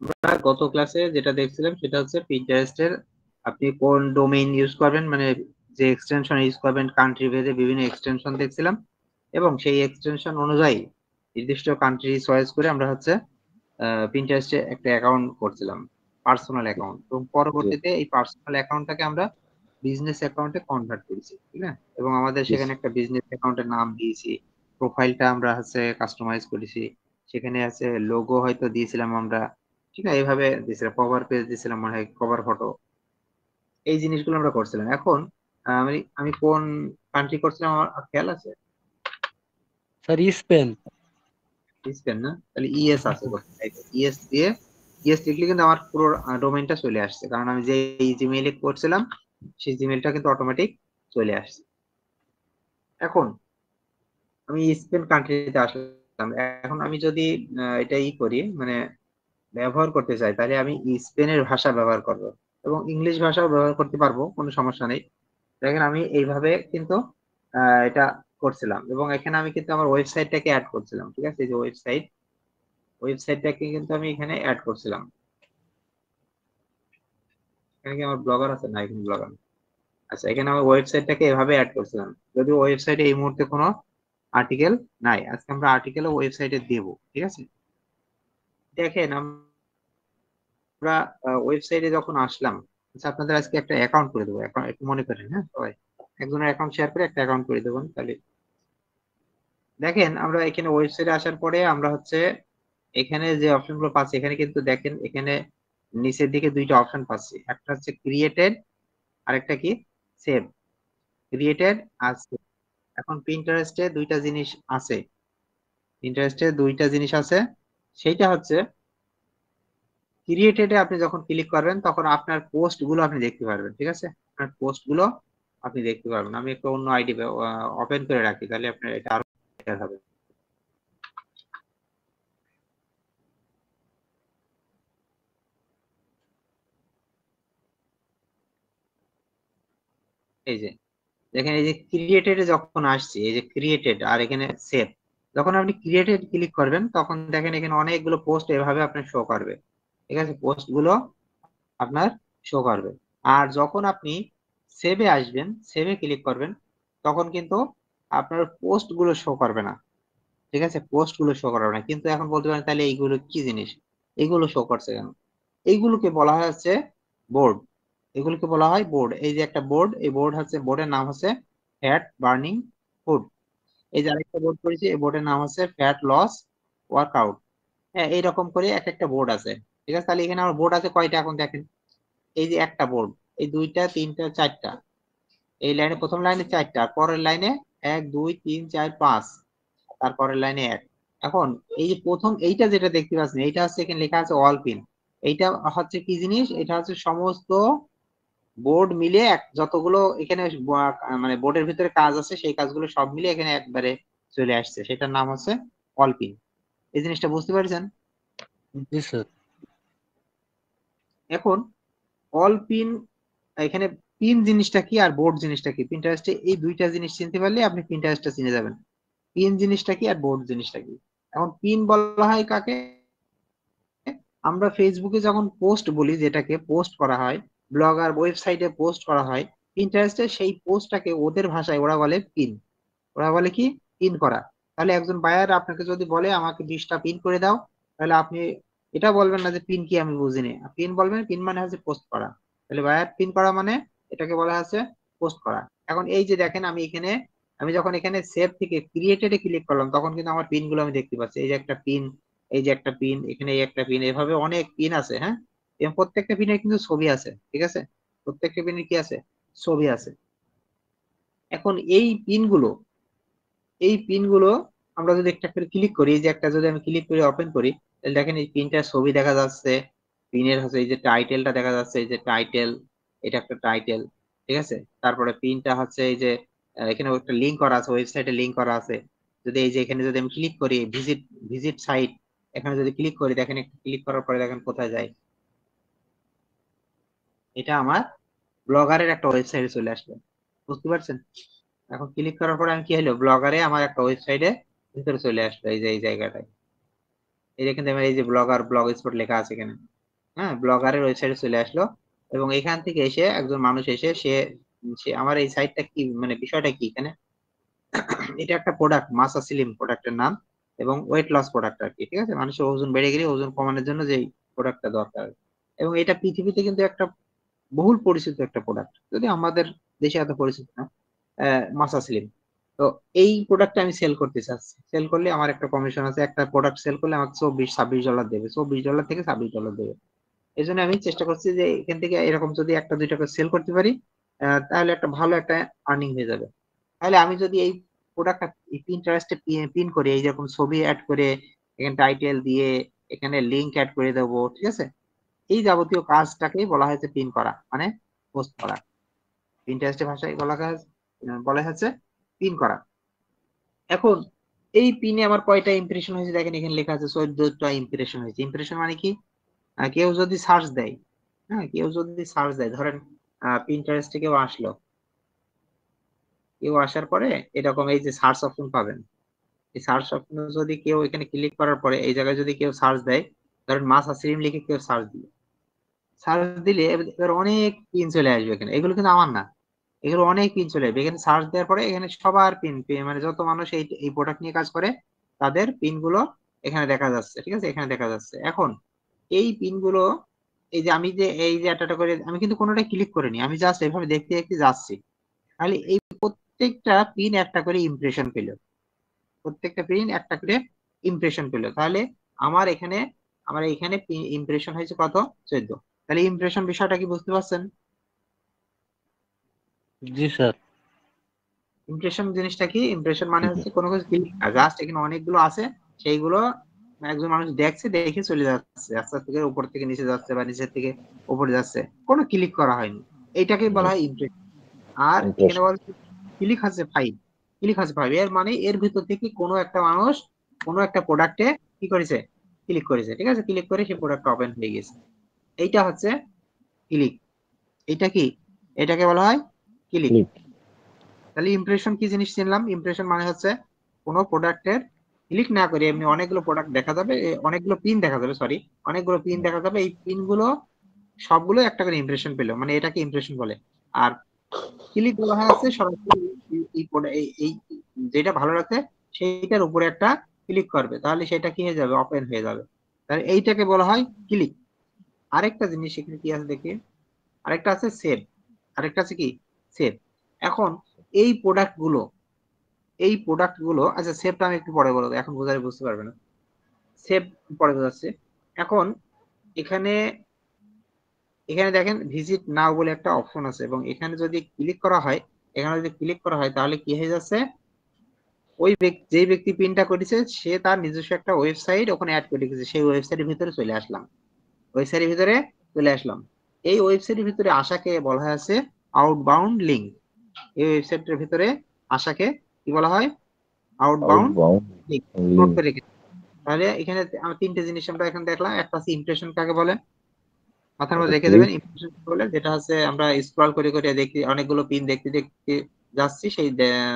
আমরা গত ক্লাসে যেটা দেখছিলাম সেটা হচ্ছে পিন্টারেস্টের আপনি কোন ডোমেইন ইউজ করবেন, মানে যে এক্সটেনশন ইউজ করবেন কান্ট্রি ভেদে বিভিন্ন এক্সটেনশন দেখছিলাম, এবং সেই এক্সটেনশন অনুযায়ী নির্দিষ্ট কান্ট্রি চয়েস করে আমরা হচ্ছে পিন্টারেস্টে একটা অ্যাকাউন্ট করছিলাম, পার্সোনাল অ্যাকাউন্ট। এবং পরবর্তীতে এই পার্সোনাল অ্যাকাউন্টটাকে আমরা বিজনেস অ্যাকাউন্টে কনভার্ট করেছি, ঠিক না? এবং আমাদের সেখানে একটা বিজনেস অ্যাকাউন্টের নাম দিয়েছি, প্রোফাইলটা আমরা হচ্ছে কাস্টমাইজ করেছি, সেখানে আছে লোগো হয়তো দিয়েছিলাম আমরা, ঠিক না? এইভাবে দিয়েছিলাম, কভার পেজ দিয়েছিলাম, মনে হয় কভার ফটো, এই জিনিসগুলো আমরা করছিলাম। এখন আমি আমি কোন কান্ট্রি করছিলাম আমার খেয়াল আছে? Sir Spain. স্পেন না? তাহলে ইএস আছে কোথায়? ইএস দিয়ে ইএস লিখলে কিন্তু আমার পুরো ডোমেইনটা চলে আসছে, কারণ আমি যে জিমেইলে করছিলাম সেই জিমেইলটা কিন্তু অটোমেটিক চলে আসছে। এখন আমি স্পেন কান্ট্রিতে আসলাম। এখন আমি যদি এটা করি, মানে ব্যবহার করতে চাই, তাহলে আমি স্পেনের ভাষা ব্যবহার করব এবং ইংলিশ ভাষাও ব্যবহার করতে পারবো, কোনো সমস্যা নেই। দেখেন আমি এইভাবে কিন্তু এটা করছিলাম, এবং এখানে আমি কিন্তু আমার ওয়েবসাইটটাকে অ্যাড করছিলাম, ঠিক আছে? এই যে ওয়েবসাইটটাকে কিন্তু আমি এখানে অ্যাড করছিলাম। এখানে কি আমার ব্লগার আছে? না, এখানে ব্লগার। আচ্ছা, এখানে আমি ওয়েবসাইটটাকে এভাবে অ্যাড করছিলাম, যদিও ওয়েবসাইটে এই মুহূর্তে কোনো আর্টিকেল নাই। আজকে আমরা আর্টিকেল ওয়েবসাইটে দেব, ঠিক আছে? দেখেন আমরা ওয়েবসাইটে যখন আসলাম, আচ্ছা আপনাদের আজকে একটা অ্যাকাউন্ট করে দেবো, একটু মনে করেন, হ্যাঁ সবাই একজনের অ্যাকাউন্ট শেয়ার করে একটা অ্যাকাউন্ট করে দেবেন তাহলে। দেখেন আমরা এখানে ওয়েবসাইটে আসার পরে আমরা হচ্ছে এখানে যে অপশন গুলো পাচ্ছি, এখানে কিন্তু দেখেন এখানে নিচের দিকে দুইটা অপশন পাচ্ছি, একটা হচ্ছে ক্রিয়েটেড আর একটা কি সেভ। ক্রিয়েটেড আর save। এখন পিন্টারেস্টে দুইটা জিনিস আছে, পিন্টারেস্টে দুইটা জিনিস আছে। সেইটা হচ্ছে ক্রিয়েটেডে আপনি যখন ক্লিক করবেন তখন আপনার পোস্ট গুলো আপনি দেখতে পারবেন, ঠিক আছে? আপনার পোস্ট গুলো আপনি দেখতে পারবেন। আমি একটা অন্য আইডি ওপেন করে রাখি, তাহলে আপনার এটা আরো ক্লিয়ার হবে। এই যে দেখেন, এই যে ক্রিয়েটেড যখন আসছে, এই যে ক্রিয়েটেড আর এখানে সেভ, যখন আপনি ক্রিয়েটেড ক্লিক করবেন তখন দেখেন এখানে অনেকগুলো পোস্ট এভাবে আপনার শো করবে, ঠিক আছে? পোস্ট গুলো আপনার শো করবে। আর যখন আপনি সেভে আসবেন, সেভে ক্লিক করবেন, তখন কিন্তু আপনার পোস্ট গুলো শো করবে না, ঠিক আছে? পোস্ট গুলো শো করবে না। কিন্তু এখন বলতে পারেন তাহলে এইগুলো কি জিনিস, এইগুলো শো করছে কেন? এইগুলোকে বলা হয় হচ্ছে বোর্ড, এগুলোকে বলা হয় বোর্ড। এই যে একটা বোর্ড, এই বোর্ড হচ্ছে, বোর্ডের নাম হচ্ছে ফ্যাট বার্নিং ফুড। এই যে আরেকটা বোর্ড করেছি, এই বোর্ডের নাম হচ্ছে ফ্যাট লস ওয়ার্কআউট। হ্যাঁ, এইরকম করে এক একটা বোর্ড আছে, ঠিক আছে? তাহলে এখানে আমার বোর্ড আছে কয়টা এখন দেখেন। এই যে একটা বোর্ড, এই দুইটা তিনটা চারটা, এই লাইনে প্রথম লাইনে চারটা, পরের লাইনে এক দুই তিন চার পাঁচ, তারপরের লাইনে এক। এখন এই যে প্রথম এইটা যেটা দেখতে পাচ্ছেন, এইটা হচ্ছে এখানে লেখা আছে অল পিন। এইটা হচ্ছে কি জিনিস? এটা হচ্ছে সমস্ত বোর্ড মিলে এক, যতগুলো এখানে মানে বোর্ডের ভিতরে কাজ আছে সেই কাজগুলো সব মিলে এখানে একবারে চলে আসছে, সেটার নাম হচ্ছে অল পিন। এই জিনিসটা বুঝতে পারছেন? জি স্যার। এখন অল পিন, এখানে পিন জিনিসটা কি আর বোর্ড জিনিসটা কি, পিন্টারেস্টে এই দুইটা জিনিস চিনতে পারলে আপনি পিন্টারেস্টটা চিনে যাবেন। পিন জিনিসটা কি আর বোর্ড জিনিসটা কি। এখন পিন বলা হয় কাকে? আমরা ফেসবুকে যখন পোস্ট বলি, যেটাকে পোস্ট করা হয়, ব্লগার ওয়েবসাইটে পোস্ট করা হয়, পিন্টারেস্টে সেই পোস্টটাকে ওদের ভাষায় ওরা বলে পিন। ওরা বলে কি? পিন করা। তাহলে একজন বায়ার আপনাকে যদি বলে আমাকে 20টা পিন করে দাও, তাহলে আপনি এটা বলবেন না যে পিন কি আমি বুঝিনি, পিন বলবেন পিন মানে হচ্ছে পোস্ট করা। তাহলে বায়ার পিন করা মানে এটাকে বলা হচ্ছে পোস্ট করা। এখন এই যে দেখেন আমি এখানে, আমি যখন এখানে সেভ থেকে ক্রিয়েটেড এ ক্লিক করলাম তখন কিন্তু আমার পিন গুলো আমি দেখতে পাচ্ছি। এই যে একটা পিন, এই যে একটা পিন, এখানে এই একটা পিন, এভাবে অনেক পিন আছে, হ্যাঁ? এবং প্রত্যেকটা পিনের কিন্তু ছবি আছে, ঠিক আছে? প্রত্যেকটা পিনের কি আছে? ছবি আছে। এখন এই পিনগুলো আমরা যদি একটা করে ক্লিক করি, এই যে একটা যদি আমি ক্লিক করে ওপেন করি, তাহলে দেখেন এই পিনটার ছবি দেখা যাচ্ছে, পিনের হচ্ছে এই যে টাইটেলটা দেখা যাচ্ছে, এই যে টাইটেল, এটা একটা টাইটেল, ঠিক আছে? তারপরে পিনটা হচ্ছে এই যে এখানে একটা লিংক করা আছে, ওয়েবসাইটে লিংক করা আছে। যদি এই যে এখানে যদি আমি ক্লিক করি ভিজিট ভিজিট সাইট, এখানে যদি ক্লিক করি দেখেন, একটু ক্লিক করার পরে দেখেন কোথায় যায়, এটা আমার ব্লগারের একটা ওয়েবসাইটে চলে আসলো, বুঝতে পারছেন? এখন ক্লিক করার পরে আমি কি হলো, ব্লগারে আমার একটা ওয়েবসাইটে ভিতরে চলে আসলো, এই যে এই জায়গাটায়। এই দেখেন দেখবেন এই যে ব্লগার ব্লগ স্পট লেখা আছে এখানে। হ্যাঁ, ব্লগারের ওয়েবসাইটে চলে আসলো এবং এখান থেকে এসে একজন মানুষ এসে সে সে আমার এই সাইটটা কি মানে বিষয়টা কি এখানে, এটা একটা প্রোডাক্ট মাসা সিলিম প্রোডাক্টের নাম এবং ওয়েট লস প্রোডাক্ট আর কি, ঠিক আছে, মানুষের ওজন বেড়ে গেলে ওজন কমানোর জন্য যে প্রোডাক্টটা দরকার। এবং এটা পৃথিবীতে কিন্তু একটা বহুল পরিচিত একটা প্রোডাক্ট, যদি আমাদের দেশে এত পরিচিত না, মাসা সিলিম। তো এই প্রোডাক্টটা আমি সেল করতে চাচ্ছি, সেল করলে আমার একটা কমিশন আছে, একটা প্রোডাক্ট সেল করলে আমাকে $24-26 দেবে, $24 থেকে $26 দেবে। এই জন্য আমি চেষ্টা করছি যে এখান থেকে এরকম যদি একটা দুইটা করে সেল করতে পারি, তাহলে একটা ভালো একটা আর্নিং হয়ে যাবে। তাহলে আমি যদি এই প্রোডাক্টটা পিন্টারেস্টে পিন করি, এই যেরকম ছবি অ্যাড করে এখানে টাইটেল দিয়ে এখানে লিংক অ্যাড করে দেবো, ঠিক আছে, এই যাবতীয় কাজটাকেই বলা হয়েছে পিন করা, মানে পোস্ট করা। পিন্টারেস্টের ভাষায় বলা হচ্ছে পিন করা। এখন এই পিনে আমার কয়টা ইমপ্রেশন হয়েছে দেখেন, এখানে লেখা আছে 14টা ইমপ্রেশন হয়েছে। ইমপ্রেশন মানে কি? কেউ যদি সার্চ দেয়, হ্যাঁ, কেউ যদি সার্চ দেয়, ধরেন পিন্টারেস্টে কেউ আসলো, কেউ আসার পরে এরকম এই যে সার্চ অপশন পাবেন, এই সার্চ অপশনে যদি কেউ এখানে ক্লিক করার পরে এই জায়গায় যদি কেউ সার্চ দেয়, ধরেন মাস আসরিম লিখে কেউ সার্চ দিল, সার্চ দিলে এবার অনেক পিন চলে আসবে এখানে, এগুলো কিন্তু আমার না, এগুলো অনেক পিন চলে আসবে এখানে সার্চ দেওয়ার পরে। এখানে সবার পিন, মানে যত মানুষ এই এই প্রোডাক্ট নিয়ে কাজ করে তাদের পিন গুলো এখানে দেখা যাচ্ছে, ঠিক আছে, এখানে দেখা যাচ্ছে। এখন এই পিন গুলো, এই যে আমি যে এই যে একটা করে আমি কিন্তু কোনোটা ক্লিক করিনি, আমি জাস্ট এভাবে দেখতে দেখতে যাচ্ছি, তাহলে এই প্রত্যেকটা পিন একটা করে ইমপ্রেশন পেল, প্রত্যেকটা পিন একটা করে ইমপ্রেশন পেল। তাহলে আমার এখানে আমার এখানে ইমপ্রেশন হয়েছে কত? 14। তাহলে ইমপ্রেশন বিষয়টা কি বুঝতে পারছেন? জি স্যার। ইমপ্রেশন জিনিসটা কি? ইমপ্রেশন মানে হচ্ছে কোনো কিছু ক্লিক, জাস্ট এখানে অনেকগুলো আছে, সেইগুলো একজন মানুষ দেখছে, দেখে চলে যাচ্ছে, রাস্তা থেকে উপর থেকে নিচে যাচ্ছে বা নিচের থেকে উপরে যাচ্ছে, কোনো ক্লিক করা হয়নি, এইটাকেই বলা হয় ইমপ্রেশন। আর এখানে ইমপ্রেশন। বলছে ক্লিক আছে 5, ক্লিক আছে 5, এর মানে এর ভিতর থেকে কোনো একটা মানুষ কোনো একটা প্রোডাক্টে কি করেছে? ক্লিক করেছে, ঠিক আছে, ক্লিক করে সেই প্রোডাক্ট ওপেন হয়ে গেছে। এইটা হচ্ছে ক্লিক। এটা কি? এটাকে বলা হয় ক্লিক। ক্লিক। তাহলে ইমপ্রেশন কি জিনিস চিনলাম? ইমপ্রেশন মানে হচ্ছে কোনো প্রোডাক্টের ক্লিক না করে এমনি অনেকগুলো প্রোডাক্ট দেখা যাবে, অনেকগুলো পিন দেখা যাবে, সরি, অনেকগুলো পিন দেখা যাবে, এই পিন গুলো সবগুলো একটা করে ইমপ্রেশন পেলো, মানে এটাকে ইমপ্রেশন বলে। আর ক্লিক বলা হয় আছে সরাসরি এই যেটা ভালো লাগছে সেইটার উপরে একটা ক্লিক করবে, তাহলে সেটা কি হয়ে যাবে? ওপেন হয়ে যাবে। তাহলে এইটাকে বলা হয় ক্লিক। আরেকটা জিনিস এখানে কি আছে দেখি, আরেকটা আছে সেভ, আরেকটা আছে কি? সেভ। এখন এই প্রোডাক্ট গুলো, এই প্রোডাক্ট গুলো, আচ্ছা সেভটা আমি একটু পরে বলবো, এখন বোঝালে বুঝতে পারবে না, সেভ পরে বোঝাচ্ছে। এখন এখানে এখানে দেখেন ভিজিট নাও বলে একটা অপশন আছে এবং এখানে যদি ক্লিক করা হয়, এখানে যদি ক্লিক করা হয় তাহলে কি হয়ে যাচ্ছে? ওই ব্যক্তি, যে ব্যক্তি পিনটা করেছে সে তার নিজস্ব একটা ওয়েবসাইট ওখানে অ্যাড করে রেখেছে, সেই ওয়েবসাইটের ভিতরে চলে আসলাম, ওয়েবসাইটের ভিতরে চলে আসলাম। এই ওয়েবসাইটের ভিতরে আসাকে বলা হয় আছে আউটবাউন্ড লিঙ্ক। এই ওয়েবসাইটের ভিতরে আসাকে কি বলা হয়? Outbound outbound link. Note link. করে রেখে, তাহলে এখানে আমরা তিনটে জিনিস আমরা এখন দেখলাম। একটা হচ্ছে ইমপ্রেশন কাকে বলে, মাথার এটা মধ্যে রেখে ক্লিক। দেবেন ইমপ্রেশন বলে, যেটা হচ্ছে আমরা স্ক্রল করে করে দেখি অনেকগুলো পিন দেখতে দেখতে যাচ্ছি, সেই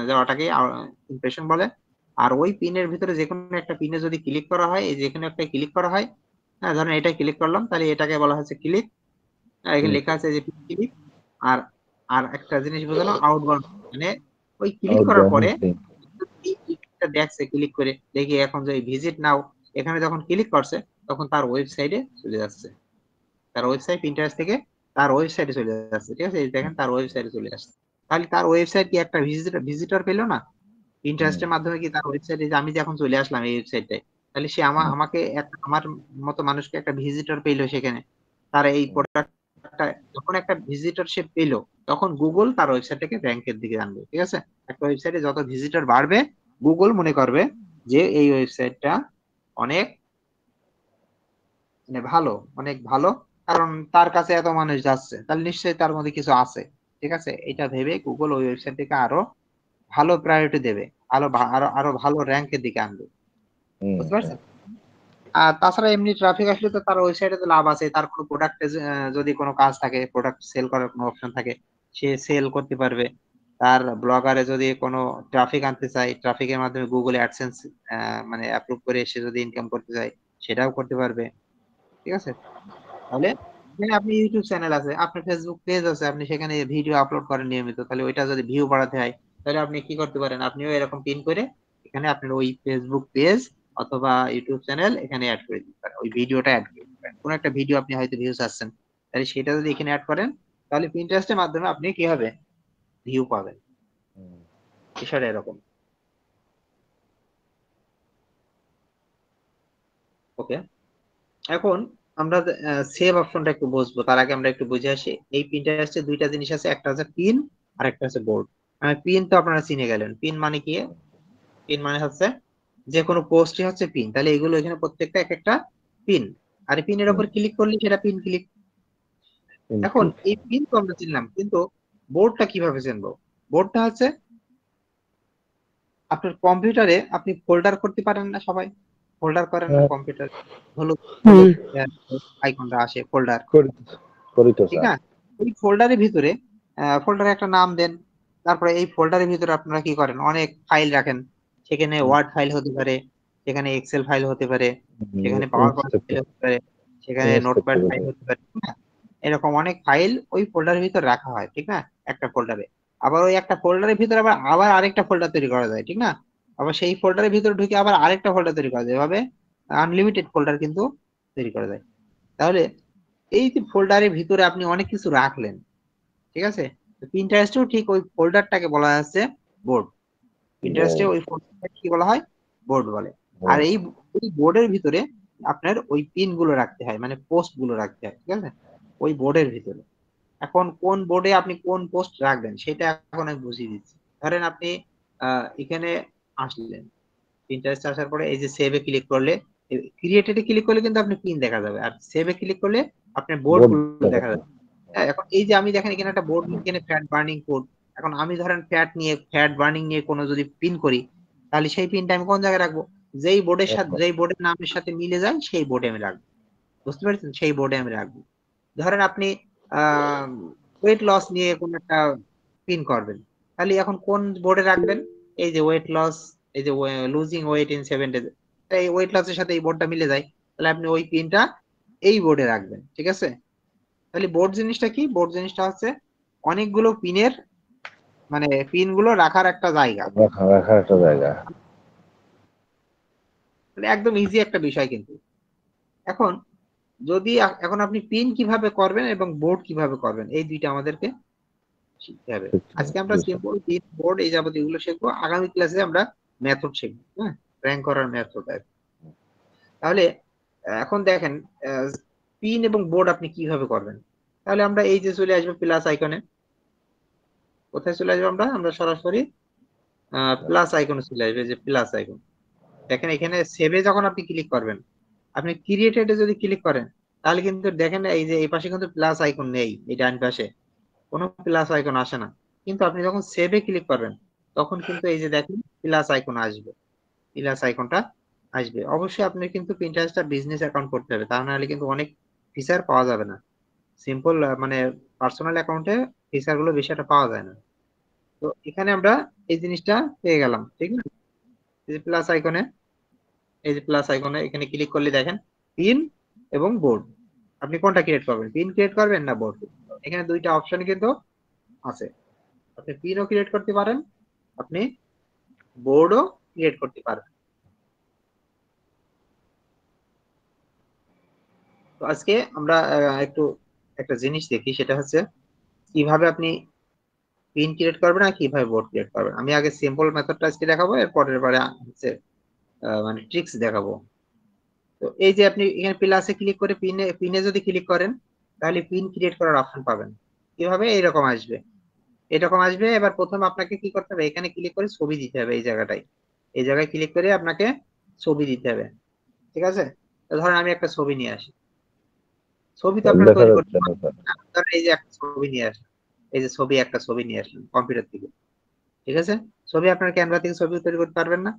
যাওয়াটাকে ইমপ্রেশন বলে। আর ওই পিনের ভিতরে যে কোনো একটা পিনে যদি ক্লিক করা হয়, এই যে কোনো একটা ক্লিক করা হয়, হ্যাঁ ধরেন এটা ক্লিক করলাম, তাহলে এটাকে বলা হচ্ছে ক্লিক। এখানে লেখা আছে যে ক্লিক। আর আর একটা জিনিস বোঝানো আউটবাউন্ড, মানে ওই ক্লিক করার আউটবাউন্ড পরে লিঙ্ক। এই লিঙ্কটা দেখছে, ক্লিক করে দেখি এখন যে ভিজিট নাও এখানে যখন ক্লিক করছে তখন তার ওয়েবসাইটে চলে যাচ্ছে, তার ওয়েবসাইট পিন্টারেস্ট থেকে তার ওয়েবসাইটে চলে যাচ্ছে, ঠিক আছে, এই দেখেন তার ওয়েবসাইটে চলে আসছে। তাহলে তার ওয়েবসাইট কি একটা ভিজিটর পেলো না? পিন্টারেস্টের মাধ্যমে কি তার ওয়েবসাইটে, যে আমি যে এখন চলে আসলাম এই ওয়েবসাইটে, তাহলে সে আমাকে আমার মতো মানুষকে একটা ভিজিটর পেলো সেখানে। তার এই প্রোডাক্টটা যখন একটা ভিজিটর সে পেলো, তখন গুগল তার ওয়েবসাইটটাকে র্যাঙ্কের দিকে আনবে, ঠিক আছে। একটা ওয়েবসাইটে যত ভিজিটর বাড়বে, গুগল মনে করবে যে এই ওয়েবসাইটটা অনেক মানে ভালো, অনেক ভালো, কারণ তার কাছে এত মানুষ যাচ্ছে, তাহলে নিশ্চয়ই তার মধ্যে কিছু আছে, ঠিক আছে। এটা ভেবে গুগল ওই ওয়েবসাইটটিকে আরো ভালো প্রায়োরিটি দেবে, আরো আরো আরো ভালো র্যাঙ্কের দিকে আনবে, বুঝতে পারছেন? আর তাছাড়া এমনি ট্রাফিক আসলে তো তার ওয়েবসাইটে তো লাভ আছে, তার কোনো প্রোডাক্টে যদি কোনো কাজ থাকে, প্রোডাক্ট সেল করার কোনো অপশন থাকে, সে সেল করতে পারবে। তার ব্লগারে যদি কোনো ট্রাফিক আনতে চায়, ট্রাফিকের মাধ্যমে গুগল অ্যাডসেন্স মানে অ্যাপ্রুভ করে সে যদি ইনকাম করতে চায়, সেটাও করতে পারবে। ঠিক আছে? তাহলে এখানে আপনি ইউটিউব চ্যানেল আছে, আপনার ফেসবুক পেজ আছে, আপনি সেখানে ভিডিও আপলোড করেন নিয়মিত, তাহলে ওইটা যদি ভিউ বাড়াতে হয় তাহলে আপনি কি করতে পারেন, আপনিও এরকম পিন করে এখানে আপনার ওই ফেসবুক পেজ অথবা ইউটিউব চ্যানেল এখানে অ্যাড করে দিতে পারেন, ওই ভিডিওটা অ্যাড করে দিতে পারেন। কোন একটা ভিডিও আপনি হয়তো ভিউজ আসছেন, তাহলে সেটা যদি এখানে অ্যাড করেন তাহলে পিন্টারেস্টের মাধ্যমে আপনি কি হবে, ভিউ পাবেন। বিষয়টা এরকম। ওকে, এখন আমরা সেভ অপশনটা একটু বুঝবো, তার আগে আমরা একটু বুঝে আসি। এই পিন্টারেস্টে দুইটা জিনিস আছে, একটা হচ্ছে পিন আর একটা হচ্ছে বোর্ড। পিন তো আপনারা চিনে গেলেন, পিন মানে কি? পিন মানে হচ্ছে যে কোনো পোস্টই হচ্ছে পিন, তাহলে এগুলো এখানে প্রত্যেকটা এক একটা পিন, আর পিনের উপর ক্লিক করলে সেটা পিন ক্লিক। এখন এই পিন তো আমরা চিনলাম, কিন্তু বোর্ডটা কিভাবে চিনবো? বোর্ডটা হচ্ছে আপনার কম্পিউটারে আপনি ফোল্ডার করতে পারেন না সবাই? ফোল্ডার করেন না কম্পিউটার? হলুদ হলুদ আইকনটা আসে ফোল্ডার, করি তো ঠিক স্যার। না? ওই ফোল্ডারের ভিতরে ফোল্ডারে একটা নাম দেন, তারপরে এই ফোল্ডারের ভিতরে আপনারা কি করেন, অনেক ফাইল রাখেন। সেখানে ওয়ার্ড ফাইল হতে পারে, সেখানে এক্সেল ফাইল হতে পারে, সেখানে পাওয়ার পয়েন্ট ফাইল হতে পারে, সেখানে নোটপ্যাড ফাইল হতে পারে, ঠিক না? এরকম অনেক ফাইল ওই ফোল্ডারের ভিতরে রাখা হয়, ঠিক না? একটা ফোল্ডারে। আবার ওই একটা ফোল্ডারের ভিতরে আবার আবার আরেকটা ফোল্ডার তৈরি করা যায়, ঠিক না? আবার সেই ফোল্ডারের ভিতরে ঢুকে আবার আরেকটা ফোল্ডার তৈরি করা যায়, এভাবে আনলিমিটেড ফোল্ডার কিন্তু তৈরি করা যায়। তাহলে এই যে ফোল্ডারের ভিতরে আপনি অনেক কিছু রাখলেন, ঠিক আছে? পিন্টারেস্টেও ঠিক ওই ফোল্ডারটাকে বলা হচ্ছে বোর্ড। পিন্টারেস্টে ওই ফোল্ডারটাকে কি বলা হয়, বোর্ড বলে। আর এই বোর্ডের ভিতরে আপনার ওই পিন গুলো রাখতে হয়, মানে পোস্ট গুলো রাখতে হয়, ঠিক আছে? ওই বোর্ডের ভিতরে। এখন কোন বোর্ডে আপনি কোন পোস্ট রাখবেন সেটা এখন আমি বুঝিয়ে দিচ্ছি। ধরেন আপনি এখানে আসলেন, পিন্টারেস্ট আসার পরে এই যে সেভে ক্লিক করলে, ক্রিয়েটেডে ক্লিক করলে কিন্তু আপনি পিন দেখা যাবে, আর সেভে ক্লিক করলে আপনার বোর্ড গুলো দেখা যাবে। হ্যাঁ, এখন এই যে আমি দেখেন এখানে একটা বোর্ড, এখানে ফ্যাট বার্নিং কোড। এখন আমি ধরেন ফ্যাট বার্নিং নিয়ে কোনো যদি পিন করি, তাহলে সেই পিনটা আমি কোন জায়গায় রাখবো? যেই বোর্ডের সাথে, যেই বোর্ডের নামের সাথে মিলে যায় সেই বোর্ডে আমি রাখবো। বুঝতে পারছেন? সেই বোর্ডে আমি রাখবো। ধরেন আপনি ওয়েট লস নিয়ে কোন একটা পিন করবেন, তাহলে এখন কোন বোর্ডে রাখবেন? এই যে ওয়েট লস, এই যে লুজিং ওয়েট ইন 7 days, এই ওয়েট লসের সাথে এই বোর্ডটা মিলে যায়, তাহলে আপনি ওই পিনটা এই বোর্ডে রাখবেন, ঠিক আছে? তাহলে বোর্ড জিনিসটা কি? বোর্ড জিনিসটা হচ্ছে অনেকগুলো পিনের, মানে পিন গুলো রাখার একটা জায়গা। রাখার একটা জায়গা। মানে একদম ইজি একটা বিষয় কিন্তু। এখন যদি এখন আপনি পিন কিভাবে করবেন এবং বোর্ড কিভাবে করবেন, এই দুইটা আমাদেরকে শিখতে হবে। আজকে আমরা সিম্পল পিন বোর্ড এই যাবতীয় এগুলো শিখবো, আগামী ক্লাসে আমরা মেথড শিখবো, হ্যাঁ, র্যাঙ্ক করার মেথড। তাহলে এখন দেখেন পিন এবং বোর্ড আপনি কিভাবে করবেন। তাহলে আমরা এই যে চলে আসবো প্লাস আইকনে। কোথায় চলে আসবো আমরা? আমরা সরাসরি প্লাস আইকনে চলে আসবে, যে প্লাস আইকন। দেখেন এখানে সেভে যখন আপনি ক্লিক করবেন, আপনি ক্রিয়েটেডে যদি ক্লিক করেন, তাহলে কিন্তু দেখেন এই যে এই পাশে কিন্তু প্লাস আইকন নেই, এই ডান পাশে কোনো প্লাস আইকন আসে না। কিন্তু আপনি যখন সেভে ক্লিক করবেন, তখন কিন্তু এই যে দেখেন প্লাস আইকন আসবে, প্লাস আইকনটা আসবে। অবশ্যই আপনি কিন্তু পিন্টারেস্টটা বিজনেস অ্যাকাউন্ট করতে হবে, তা নাহলে কিন্তু অনেক ফিচার পাওয়া যাবে না। সিম্পল মানে পার্সোনাল অ্যাকাউন্টে ফিচার গুলো বেশি একটা পাওয়া যায় না। তো এখানে আমরা এই জিনিসটা পেয়ে গেলাম, ঠিক না? এই যে প্লাস আইকনে, এই যে প্লাস আইকনে এখানে ক্লিক করলে দেখেন পিন এবং বোর্ড। আপনি কোনটা ক্রিয়েট করবেন, পিন ক্রিয়েট করবেন না বোর্ড? এখানে দুইটা অপশন কিন্তু আছে, আপনি পিনও ক্রিয়েট করতে পারেন, আপনি বোর্ডও ক্রিয়েট করতে পারেন। তো আজকে আমরা একটু একটা জিনিস দেখি, সেটা হচ্ছে কিভাবে আপনি পিন ক্রিয়েট করবেন আর কিভাবে বোর্ড ক্রিয়েট করবেন। আমি আগে সিম্পল মেথডটা আজকে দেখাবো, এর পরের বারে হচ্ছে মানে ট্রিক্স দেখাবো। তো এই যে আপনি এখানে প্লাসে ক্লিক করে পিনে পিনে যদি ক্লিক করেন, তাহলে পিন ক্রিয়েট করার অপশন পাবেন। কিভাবে? এইরকম আসবে, এরকম আসবে। এবার প্রথম আপনাকে কি করতে হবে, এখানে ক্লিক করে ছবি দিতে হবে, এই জায়গাটায়, এই জায়গায় ক্লিক করে আপনাকে ছবি দিতে হবে, ঠিক আছে? তো ধরেন আমি একটা ছবি নিয়ে আসি, ছবি তো আপনারা দেখা তৈরি করতে যাচ্ছে না পারেন। স্যার। ধরেন এই যে একটা ছবি নিয়ে আসলাম, এই যে একটা ছবি নিয়ে আসলাম কম্পিউটার থেকে, ঠিক আছে? ছবি আপনার ক্যানভা থেকে ছবি তৈরি করতে পারবেন না?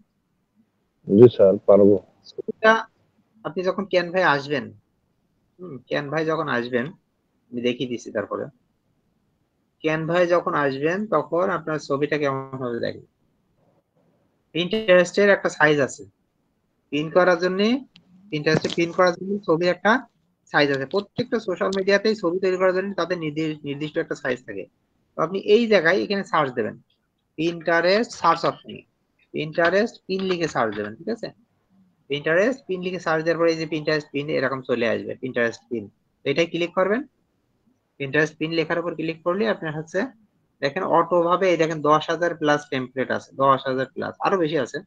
জি স্যার, পারবো। ছবিটা আপনি যখন ক্যানভায় আসবেন, ক্যানভায় যখন আসবেন, আমি দেখিয়ে দিচ্ছি। তারপরে ক্যানভায় যখন আসবেন তখন আপনার ছবিটা কেমন হবে দেখেন। পিন্টারেস্টের একটা সাইজ আছে, পিন করার জন্য পিন্টারেস্টে পিন করার জন্য ছবির একটা সাইজ আছে। প্রত্যেকটা সোশ্যাল মিডিয়াতেই ছবি তৈরি করার জন্য তাদের নির্দিষ্ট একটা সাইজ থাকে। তো আপনি এই জায়গায় এখানে সার্চ দেবেন, পিন্টারেস্ট সার্চ অপশনে পিন্টারেস্ট পিন লিখে সার্চ দেবেন, ঠিক আছে? পিন্টারেস্ট পিন লিখে সার্চ দেওয়ার পরে এই যে পিন্টারেস্ট পিন এরকম চলে আসবে, পিন্টারেস্ট পিন। তো এটাই ক্লিক করবেন। পিন্টারেস্ট পিন লেখার উপর ক্লিক করলে আপনার হচ্ছে দেখেন অটো ভাবে এই দেখেন 10,000 প্লাস টেমপ্লেট আছে, 10,000 প্লাস, আরো বেশি আছে।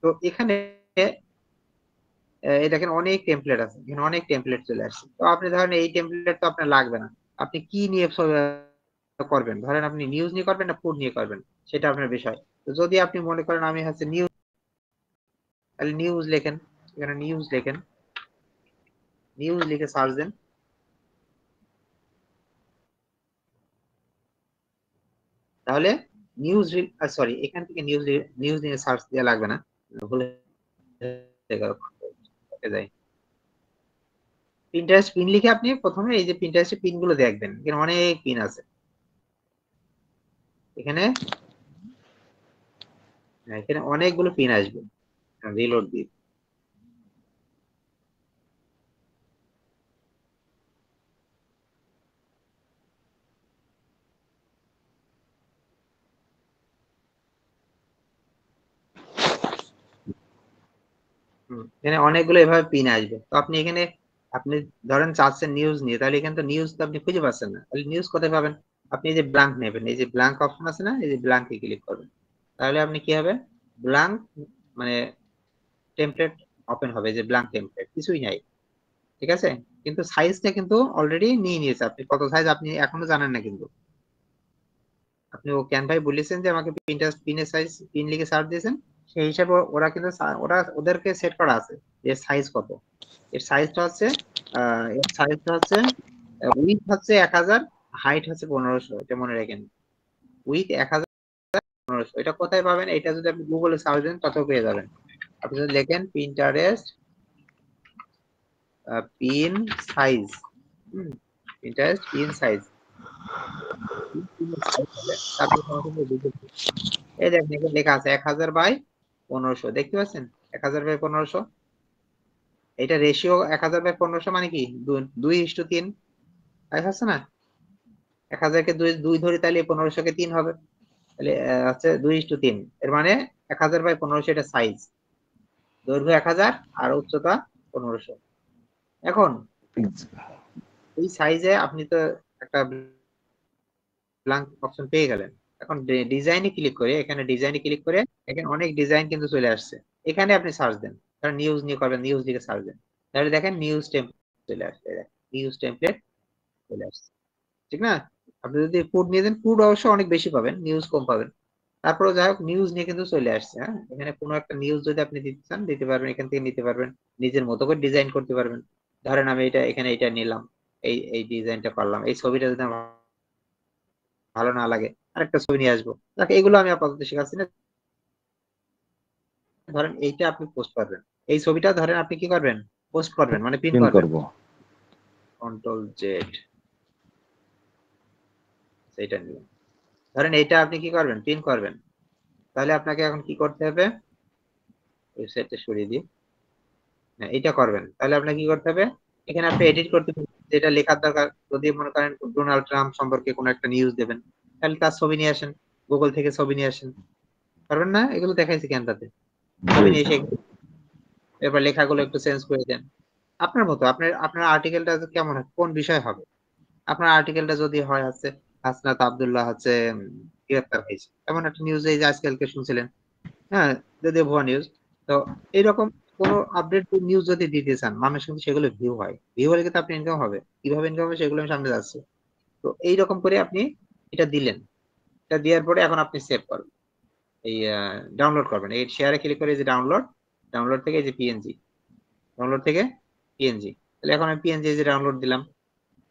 তো এখানে এই দেখেন অনেক টেমপ্লেট আছে, এখানে অনেক টেমপ্লেট চলে আসছে। তো আপনি ধরেন এই টেমপ্লেট তো আপনার লাগবে না, আপনি কি নিয়ে করবেন, ধরেন আপনি নিউজ নিয়ে করবেন না ফুড নিয়ে করবেন, সেটা আপনার বিষয়। তো যদি আপনি মনে করেন আমি হচ্ছে নিউজ, তাহলে নিউজ লেখেন, এখানে নিউজ লেখেন, নিউজ লিখে সার্চ দেন। তাহলে নিউজ, সরি এখান থেকে নিউজ নিউজ নিয়ে সার্চ দেওয়া লাগবে না, ভুলে যায়। পিন্টারেস্ট পিন লিখে আপনি প্রথমে এই যে পিন্টারেস্টের পিন গুলো দেখবেন, এখানে অনেক পিন আছে। এখানে এখানে অনেকগুলো পিন আসবে, রিলোড দিয়ে। এখানে অনেকগুলো এভাবে পিন আসবে। তো আপনি এখানে আপনি ধরেন চাচ্ছেন নিউজ নিয়ে, তাহলে এখানে তো নিউজ তো আপনি খুঁজে পাচ্ছেন না, তাহলে নিউজ কোথায় পাবেন? আপনি এই যে ব্ল্যাঙ্ক নেবেন, এই যে ব্ল্যাঙ্ক অপশন আছে না, এই যে ব্ল্যাঙ্কে ক্লিক করবেন। তাহলে আপনি কি হবে, ব্ল্যাঙ্ক মানে টেমপ্লেট ওপেন হবে, যে ব্ল্যাঙ্ক টেমপ্লেট কিছুই নাই, ঠিক আছে? কিন্তু সাইজটা কিন্তু অলরেডি নিয়ে নিয়েছে, আপনি কত সাইজ আপনি এখনো জানেন না। কিন্তু আপনি ও ক্যানভাই বলেছেন যে আমাকে পিনটারেস্ট পিনের সাইজ পিন লিখে সার্চ দিয়েছেন, সেই হিসাবে ওরা কিন্তু ওরা ওদেরকে সেট করা আছে যে সাইজ কত। এর সাইজটা হচ্ছে উইথ হচ্ছে 1000, হাইট হচ্ছে 1500, এটা মনে রাখেন। উইথ 1000, 1500, এটা কোথায় পাবেন? এটা যদি আপনি গুগলে সার্চ দেন তত পেয়ে যাবেন। আপনি যদি লেখেন Pinterest pin size, Pinterest pin size, এই দেখেন এখানে লেখা আছে 1000 বাই 1500, দেখতে পাচ্ছেন? 1000 বাই 1500, এটা রেশিও 1000 বাই 1500 মানে কি 2:3, আছে না? 1000-কে 2 ধরি, তাহলে 1500-কে 3 হবে, তাহলে হচ্ছে 2:3। এর মানে 1000 বাই 1500 এটা সাইজ, দৈর্ঘ্য 1000 আর উচ্চতা 1500। এখন এই সাইজে আপনি তো একটা ব্ল্যাঙ্ক অপশন পেয়ে গেলেন। এখন ডিজাইনে ক্লিক করে, এখানে ডিজাইনে ক্লিক করে এখানে অনেক ডিজাইন কিন্তু চলে আসছে। এখানে আপনি সার্চ দেন, কারণ নিউজ নিয়ে করবেন, নিউজ লিখে সার্চ দেন, তাহলে দেখেন নিউজ টেমপ্লেট চলে আসছে, নিউজ টেমপ্লেট চলে আসছে, ঠিক না? আপনি যদি ফুড নিয়ে দেন, ফুড অবশ্য অনেক বেশি পাবেন, নিউজ কম পাবেন। তারপরে যাই হোক, নিউজ নিয়ে কিন্তু চলে আসছে। হ্যাঁ, এখানে কোনো একটা নিউজ যদি আপনি দিতে চান দিতে পারবেন, এখান থেকে নিতে পারবেন, নিজের মতো করে ডিজাইন করতে পারবেন। ধরেন আমি এটা এখানে এটা নিলাম, এই এই ডিজাইনটা করলাম, এই ছবিটা যদি আমার ভালো না লাগে আরেকটা ছবি নিয়ে আসবো। দেখ এগুলো আমি আপাতত শেখাচ্ছি না। ধরেন এইটা আপনি পোস্ট করবেন, এই ছবিটা ধরেন আপনি কি করবেন, পোস্ট করবেন মানে প্রিন্ট পিন করবেন। করব। কন্ট্রোল জেড, সেইটা নিয়ে ধরেন এইটা আপনি কি করবেন, প্রিন্ট করবেন। তাহলে আপনাকে এখন কি করতে হবে, ওয়েবসাইটটা সরিয়ে দিই। হ্যাঁ, এটা করবেন, তাহলে আপনাকে কি করতে হবে, এখানে আপনি এডিট করতে পারবেন, যেটা লেখার দরকার। যদি মনে করেন ডোনাল্ড ট্রাম্প সম্পর্কে কোনো একটা নিউজ দেবেন, তাহলে তার ছবি নিয়ে আসেন, গুগল থেকে ছবি নিয়ে আসেন। পারবেন না? এগুলো দেখাইছি ক্যানভাতে, ছবি নিয়ে এসে এবার লেখাগুলো একটু চেঞ্জ করে দেন আপনার মতো। আপনার আপনার আর্টিকেলটা কেমন হয়, কোন বিষয় হবে? আপনার আর্টিকেলটা যদি হয় হচ্ছে হাসনাত আব্দুল্লাহ হচ্ছে গ্রেপ্তার হয়েছে, এমন একটা নিউজ এই যে আজকালকে শুনছিলেন, হ্যাঁ, যদিও ভুয়া নিউজ। তো এইরকম কোন আপডেট নিউজ যদি দিতে চান, মানুষ কিন্তু সেগুলো ভিউ হয়, ভিউ হলে কিন্তু আপনি ইনকাম হবে। কিভাবে ইনকাম হবে সেগুলো আমি সামনে যাচ্ছি। তো এইরকম করে আপনি এটা দিলেন, এটা দেওয়ার পরে এখন আপনি সেভ করবেন, এই ডাউনলোড করবেন, এই শেয়ারে ক্লিক করে এই যে ডাউনলোড, ডাউনলোড থেকে এই যে পিএনজি, ডাউনলোড থেকে পিএনজি। তাহলে এখন আমি পিএনজি যে ডাউনলোড দিলাম,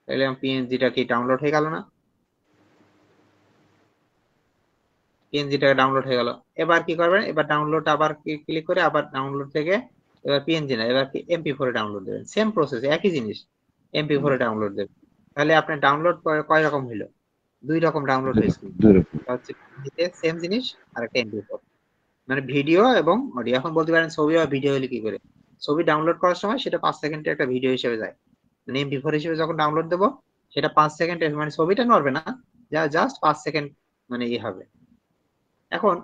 তাহলে পিএনজিটা কি ডাউনলোড হয়ে গেল না? পিএনজিটা ডাউনলোড হয়ে গেল। এবার কি করবেন, এবার ডাউনলোড আবার ক্লিক করে আবার ডাউনলোড থেকে, এবার পিএনজি না, এবার কি MP4 এ ডাউনলোড দেবেন, সেম প্রসেস, একই জিনিস, MP4 এ ডাউনলোড দেবেন। তাহলে আপনার ডাউনলোড কয় রকম হইলো, 2 রকম ডাউনলোড হয়েছে। দুরকম। একটা হচ্ছে সেম জিনিস, আর একটা MP4, মানে ভিডিও এবং অডিও। এখন বলতে পারেন ছবি বা ভিডিও হলে কি করে, ছবি ডাউনলোড করার সময় সেটা 5 সেকেন্ডের একটা ভিডিও হিসেবে যায়, মানে MP4 হিসেবে যখন ডাউনলোড দেবো সেটা 5 সেকেন্ডের, মানে ছবিটা নড়বে না, জাস্ট 5 সেকেন্ড মানে হবে। এখন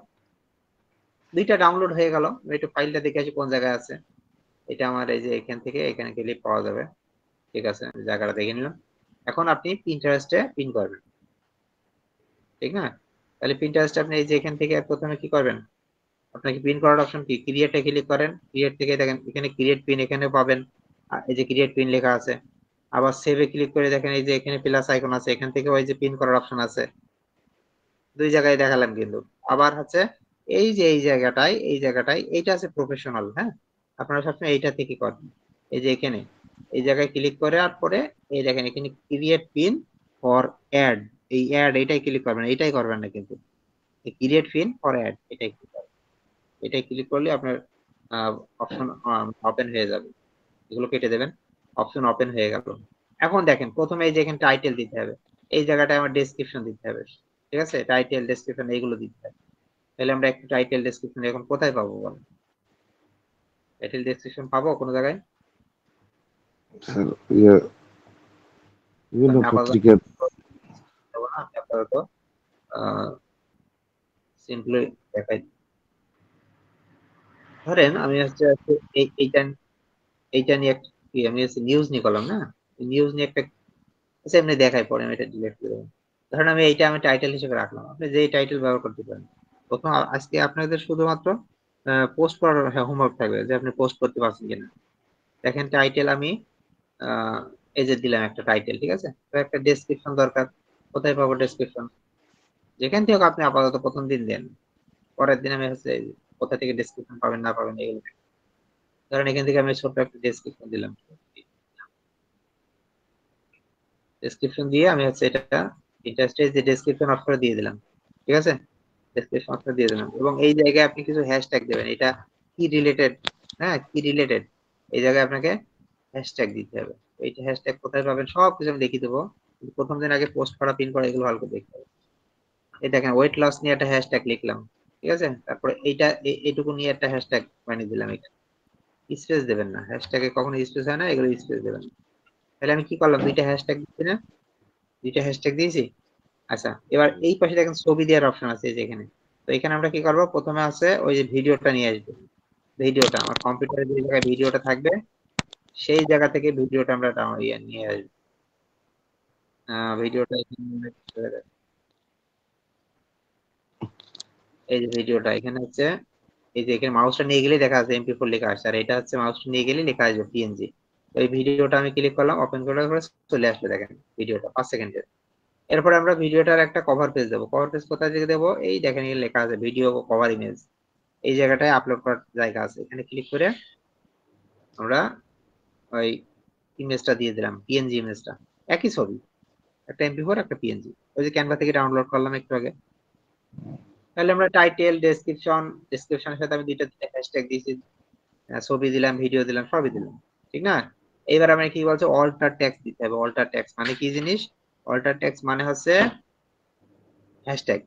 দুইটা ডাউনলোড হয়ে গেল, আমি একটু ফাইলটা দেখে আসি কোন জায়গায় আছে। এটা আমার এই যে এখান থেকে এখানে গেলে পাওয়া যাবে। ঠিক আছে, আমি জায়গাটা দেখে নিলাম। এখন আপনি পিন্টারেস্টে পিন করবেন, ঠিক না? তাহলে পিন্টারেস্টে আপনি এই যে এখান থেকে প্রথমে কি করবেন, আপনাকে পিন করার অপশন কি, ক্রিয়েটে ক্লিক করেন। ক্রিয়েট থেকে দেখেন এখানে ক্রিয়েট পিন এখানে পাবেন, এই যে ক্রিয়েট পিন লেখা আছে। আবার সেভে ক্লিক করে দেখেন এই যে এখানে প্লাস আইকন আছে, এখান থেকে ওই যে পিন করার অপশন আছে। দুই জায়গায় দেখালাম কিন্তু। আবার হচ্ছে এই যে এই জায়গাটায় এইটা আছে প্রফেশনাল, হ্যাঁ, আপনারা সবসময় এইটা থেকে করবেন। এই যে এখানে এই জায়গায় ক্লিক করে আর পরে এই দেখেন এখানে ক্রিয়েট পিন ফর অ্যাড, এই অ্যাড এটাই ক্লিক করবেন, এইটাই করবেন না কিন্তু, ক্রিয়েট পিন ফর অ্যাড এটাই ক্লিক করবেন। এটাই ক্লিক করলে আপনার অপশন ওপেন হয়ে যাবে, এগুলো কেটে দেবেন, অপশন ওপেন হয়ে গেল। এখন দেখেন প্রথমে এই যে এখানে টাইটেল দিতে হবে, এই জায়গাটায় আমার ডেসক্রিপশন দিতে হবে, ঠিক আছে, টাইটেল ডেসক্রিপশন এইগুলো দিতে হবে। তাহলে আমরা একটু টাইটেল ডেসক্রিপশন এখন কোথায় পাবো বল, টাইটেল ডেসক্রিপশন পাবো কোনো জায়গায়? স্যার ইয়ে বিভিন্ন আমি আপাতত পত্রিকার দেবো না, আমি আপাতত সিম্পলি দেখাই। ধরেন আমি হচ্ছে এইটা এইটা নিয়ে একটা আমি হচ্ছে নিউজ নিয়ে করলাম না, নিউজ নিয়ে একটা আচ্ছা এমনি দেখাই, পরে আমি এটা ডিলিট করে দেবো। ধরেন আমি এইটা আমি টাইটেল হিসেবে রাখলাম, আপনি যেই টাইটেল ব্যবহার করতে পারেন। প্রথম আজকে আপনাদের শুধুমাত্র পোস্ট করার হোমওয়ার্ক থাকবে যে আপনি পোস্ট করতে পারছেন কিনা। দেখেন টাইটেল আমি এই যে দিলাম একটা টাইটেল, ঠিক আছে, তো একটা ডেসক্রিপশন দরকার। কোথায় পাবো ডেসক্রিপশন? যেখান থেকে হোক আপনি আপাতত প্রথম দিন দেন, পরের দিন আমি হচ্ছে কোথা থেকে ডেসক্রিপশন পাবেন না পাবেন এগুলো দেখেন। ধরেন এখান থেকে আমি ছোট্ট একটা ডেসক্রিপশন দিলাম, ডেসক্রিপশন দিয়ে আমি হচ্ছে এটা ইন্টারেস্টেড যে ডেসক্রিপশন অপশন দিয়ে দিলাম, ঠিক আছে, ডেসক্রিপশন অপশন দিয়ে দিলাম। এবং এই জায়গায় আপনি কিছু হ্যাশট্যাগ দেবেন, এটা কি রিলেটেড, হ্যাঁ কি রিলেটেড, এই জায়গায় আপনাকে হ্যাশট্যাগ দিতে হবে। এইটা হ্যাশট্যাগ কোথায় পাবেন সব কিছু আমি দেখিয়ে দেবো, কিন্তু প্রথম দিন আগে পোস্ট করা পিন করা এগুলো ভালো করে দেখতে হবে। এই দেখেন ওয়েট লস নিয়ে একটা হ্যাশট্যাগ লিখলাম, ঠিক আছে, তারপরে এইটা এইটুকু নিয়ে একটা হ্যাশট্যাগ বানিয়ে দিলাম। এখানে স্পেস দেবেন না, হ্যাশট্যাগে কখনো স্পেস হয় না, এগুলো স্পেস দেবেন। তাহলে আমি কি করলাম, দুইটা হ্যাশট্যাগ দিচ্ছি না, দুইটা হ্যাশট্যাগ দিয়েছি। আচ্ছা এবার এই পাশে দেখেন ছবি দেওয়ার অপশন আছে এই যে এখানে। তো এখানে আমরা কি করব, প্রথমে আছে ওই যে ভিডিওটা নিয়ে আসবো, ভিডিওটা আমার কম্পিউটারে যে জায়গায় ভিডিওটা থাকবে সেই জায়গা থেকে ভিডিওটা আমরা নিয়ে আসবো। ভিডিওটা এই যে ভিডিওটা এখানে হচ্ছে, এই যে এখানে মাউসটা নিয়ে গেলে দেখা যাচ্ছে MP4 লেখা আসছে, আর এটা হচ্ছে মাউসটা নিয়ে গেলে লেখা আসবে PNG। তো এই ভিডিওটা আমি ক্লিক করলাম, ওপেন করার পরে চলে আসবে দেখেন ভিডিওটা 5 সেকেন্ডের। এরপরে আমরা ভিডিওটার একটা কভার পেজ দেবো, কভার পেজ কোথায় থেকে দেবো, এই দেখেন এখানে লেখা আছে ভিডিও কভার ইমেজ, এই জায়গাটায় আপলোড করার জায়গা আছে, এখানে ক্লিক করে আমরা ওই ইমেজটা দিয়ে দিলাম, PNG ইমেজটা, একই ছবি, একটা MP4 একটা PNG, ওই যে ক্যানভা থেকে ডাউনলোড করলাম একটু আগে। তাহলে আমরা টাইটেল ডেসক্রিপশনের সাথে আমি দুইটা হ্যাশট্যাগ দিয়েছি, ছবি দিলাম ভিডিও দিলাম সবই দিলাম, ঠিক না? এবার আমরা কি বলছে অল্টার টেক্সট দিতে হবে। অল্টার টেক্সট মানে কি জিনিস, অল্টার টেক্সট মানে হচ্ছে হ্যাশট্যাগ,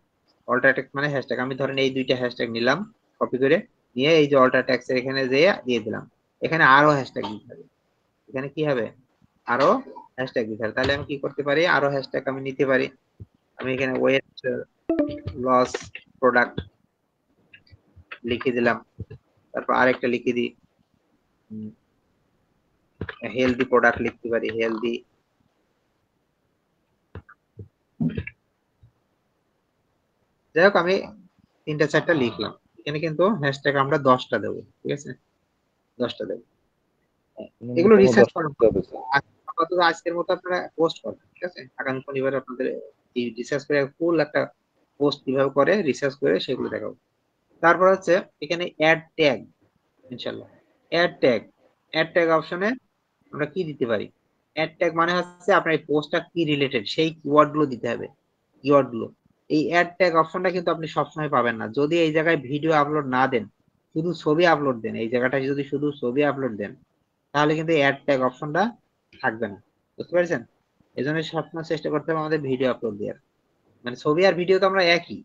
অল্টার টেক্সট মানে হ্যাশট্যাগ। আমি ধরেন এই দুইটা হ্যাশট্যাগ নিলাম কপি করে, নিয়ে এই যে অল্টার টেক্সট এর এখানে দিয়ে দিলাম, এখানে আরো হ্যাশট্যাগ দিতে হবে, এখানে কি হবে আরো হ্যাশট্যাগ দিতে হবে। তাহলে আমি কি করতে পারি, আরো হ্যাশট্যাগ আমি নিতে পারি। আমি এখানে ওয়েট লস প্রোডাক্ট লিখে দিলাম, তারপর আরেকটা লিখে দিই হেলদি প্রোডাক্ট লিখতে পারি, হেলদি। যাই হোক আমি 3টা 4টা লিখলাম, এখানে কিন্তু হ্যাশট্যাগ আমরা 10টা দেবো, ঠিক আছে, 10টা দেবো। এগুলো রিসার্চ করার আপাতত আজকের মতো আপনারা পোস্ট করবেন, ঠিক আছে, আগামী শনিবার আপনাদের এই রিসার্চ করে ফুল একটা পোস্ট কিভাবে করে রিসার্চ করে সেগুলো দেখাবো। তারপর হচ্ছে এখানে অ্যাড ট্যাগ, ইনশাআল্লাহ অ্যাড ট্যাগ অপশনে আমরা কি দিতে পারি, অ্যাড ট্যাগ মানে হচ্ছে আপনার এই পোস্টটা কি রিলেটেড সেই কিওয়ার্ড গুলো দিতে হবে, কিওয়ার্ড গুলো। এই অ্যাড ট্যাগ অপশনটা কিন্তু আপনি সবসময় পাবেন না, যদি এই জায়গায় ভিডিও আপলোড না দেন, শুধু ছবি আপলোড দেন, এই জায়গাটায় যদি শুধু ছবি আপলোড দেন তাহলে কিন্তু অ্যাড ট্যাগ অপশনটা থাকবে না, বুঝতে পেরেছেন? এই জন্য সবসময় চেষ্টা করতে হবে আমাদের ভিডিও আপলোড দেওয়ার, মানে ছবি আর ভিডিও তো আমরা একই,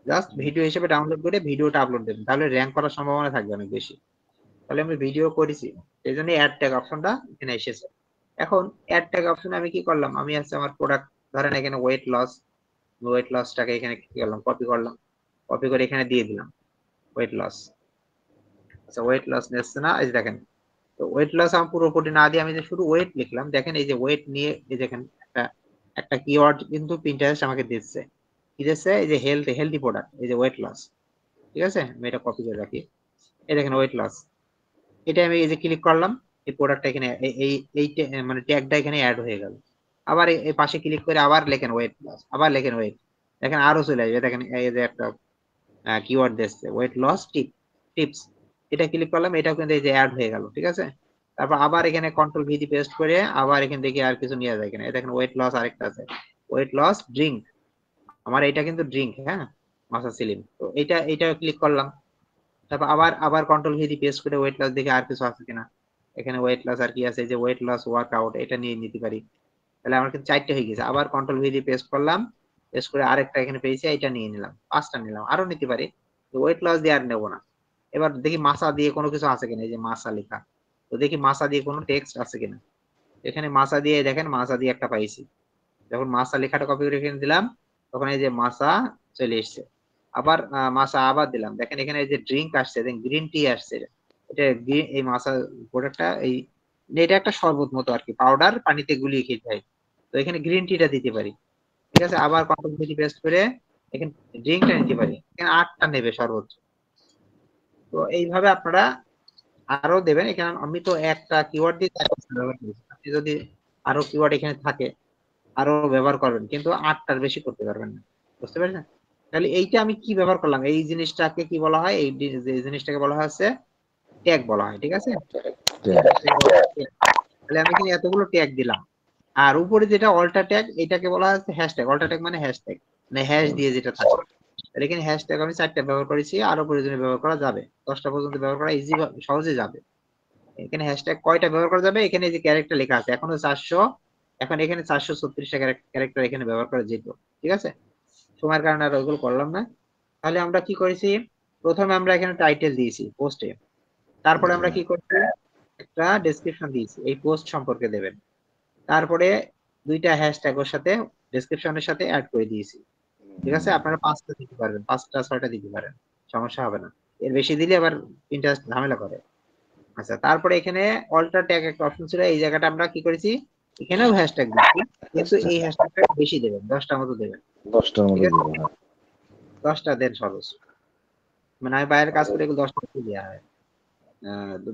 জাস্ট ভিডিও হিসেবে ডাউনলোড করে ভিডিওটা আপলোড দেবেন, তাহলে র্যাঙ্ক করার সম্ভাবনা থাকবে অনেক বেশি। তাহলে আমি ভিডিও করেছি, এই জন্য অ্যাড ট্যাগ অপশনটা এখানে এসেছে। এখন অ্যাড ট্যাগ অপশনে আমি কি করলাম, আমি আছে আমার প্রোডাক্ট ধরেন এখানে ওয়েট লসটাকে এখানে কি করলাম, কপি করলাম, কপি করে এখানে দিয়ে দিলাম ওয়েট লস। আচ্ছা ওয়েট লস নিচ্ছে না, এই যে দেখেন। তো ওয়েট লস আমি পুরোপুরি না দিয়ে আমি যে শুধু ওয়েট লিখলাম, দেখেন এই যে ওয়েট নিয়ে এই দেখেন একটা একটা কিওয়ার্ড কিন্তু পিন্টারেস্ট আমাকে দিচ্ছে, কি দিচ্ছে, এই যে হেলদি প্রোডাক্ট, এই যে ওয়েট লস। ঠিক আছে, আমি এটা কপি করে রাখি। এই দেখেন ওয়েট লস, এটা আমি এই যে ক্লিক করলাম, এই প্রোডাক্টটা এখানে মানে ট্যাগটা এখানে অ্যাড হয়ে গেল। আবার এই পাশে ক্লিক করে আবার লেখেন ওয়েট লস, আবার লেখেন ওয়েট, দেখেন আরো চলে আসবে। দেখেন এই যে একটা কিওয়ার্ড দিচ্ছে ওয়েট লস টিপস, এটা ক্লিক করলাম, এটাও কিন্তু এই যে অ্যাড হয়ে গেল। ঠিক আছে, তারপর আবার এখানে কন্ট্রোল ভি দিয়ে পেস্ট করে আবার এখান থেকে আর কিছু নিয়ে যায় কিনা, দেখেন ওয়েট লস আরেকটা আছে, ওয়েট লস ড্রিঙ্ক, আমার এটা কিন্তু ড্রিঙ্ক, হ্যাঁ মাসা সিলিম। তো এটা ক্লিক করলাম, তারপর আবার আবার কন্ট্রোল ভি দিয়ে পেস্ট করে ওয়েট লস দেখে আর কিছু আছে কিনা, এখানে ওয়েট লস আর কি আছে, যে ওয়েট লস ওয়ার্কআউট, এটা নিয়ে নিতে পারি। তাহলে আমার কিন্তু 4টে হয়ে গেছে, আবার কন্ট্রোল ভি দিয়ে পেস্ট করলাম, পেস্ট করে আরেকটা এখানে পেয়েছি, এটা নিয়ে নিলাম, 5টা নিলাম, আরো নিতে পারি। ওয়েট লস দিয়ে আর নেবো না। এবার দেখি মাসা দিয়ে কোনো কিছু আছে কিনা, এই যে মাসা লেখা, তো দেখি মাসা দিয়ে কোনো টেক্সট আছে কিনা, এখানে মাসা দিয়ে দেখেন, মাসা দিয়ে একটা পাইছি। যখন মাসা লেখাটা কপি করে এখানে দিলাম, তখন এই যে মাসা চলে এসছে। আবার মাসা আবার দিলাম, দেখেন এখানে এই যে ড্রিঙ্ক আসছে, দেখেন গ্রিন টি আসছে। এটা এই মাসা প্রোডাক্টটা এই, এটা একটা শরবত মতো আর কি, পাউডার পানিতে গুলিয়ে খেতে হয়। তো এখানে গ্রিন টিটা দিতে পারি। ঠিক আছে, আবার কন্ট্রোল ভি পেস্ট করে এখানে ড্রিঙ্কটা নিতে পারি, এখানে 8টা নেবে সর্বোচ্চ। তো এইভাবে আপনারা আরো দেবেন, এখানে আমি তো একটা কিওয়ার্ড দিয়ে 4টা ব্যবহার করেছি, আপনি যদি আরো কিওয়ার্ড এখানে থাকে আরো ব্যবহার করবেন, কিন্তু 8টার বেশি করতে পারবেন না। বুঝতে পারছেন? তাহলে এইটা আমি কি ব্যবহার করলাম, এই জিনিসটাকে কি বলা হয়, এই জিনিসটাকে বলা হচ্ছে ট্যাগ বলা হয়। ঠিক আছে, তাহলে আমি এখানে এতগুলো ট্যাগ দিলাম। আর উপরে যেটা অল্টা ট্যাগ, এটাকে বলা হচ্ছে হ্যাশট্যাগ। অল্টা ট্যাগ মানে হ্যাশট্যাগ, মানে হ্যাশ দিয়ে যেটা থাকে। তাহলে এখানে হ্যাশট্যাগ আমি 4টা ব্যবহার করেছি, আরো প্রয়োজনে ব্যবহার করা যাবে, 10টা পর্যন্ত ব্যবহার করা ইজি, সহজে যাবে। এখানে হ্যাশট্যাগ কয়টা ব্যবহার করা যাবে, এখানে যে ক্যারেক্টার লেখা আছে এখনো 400, এখন এখানে 436টা ক্যারেক্টার এখানে ব্যবহার করা যেত। ঠিক আছে, সময়ের কারণে আর ওইগুলো করলাম না। তাহলে আমরা কি করেছি, প্রথমে আমরা এখানে টাইটেল দিয়েছি পোস্টে, তারপরে আমরা কি করছি, একটা ডেসক্রিপশন দিয়েছি, এই পোস্ট সম্পর্কে দেবেন। তারপরে 2টা হ্যাশট্যাগ ওর সাথে ডেসক্রিপশনের সাথে অ্যাড করে দিয়েছি। ঠিক আছে, আপনারা 5টা দিতে পারবেন, 5টা 6টা দিতে পারেন, সমস্যা হবে না। এর বেশি দিলে আবার ইন্টারেস্ট ঝামেলা করে। আচ্ছা, তারপরে এখানে অল্টার ট্যাগ একটা অপশন ছিল, এই জায়গাটা আমরা কি করেছি, এখানেও হ্যাশট্যাগ দিচ্ছি, কিন্তু এই হ্যাশট্যাগটা বেশি দেবেন, 10টা মতো দেবেন। 10টার ঠিক মতো আছে, দেবো। 10টা দেন সর্বোচ্চ, মানে আমি বাইরের কাজ করে এগুলো 10টা দেওয়া হয়।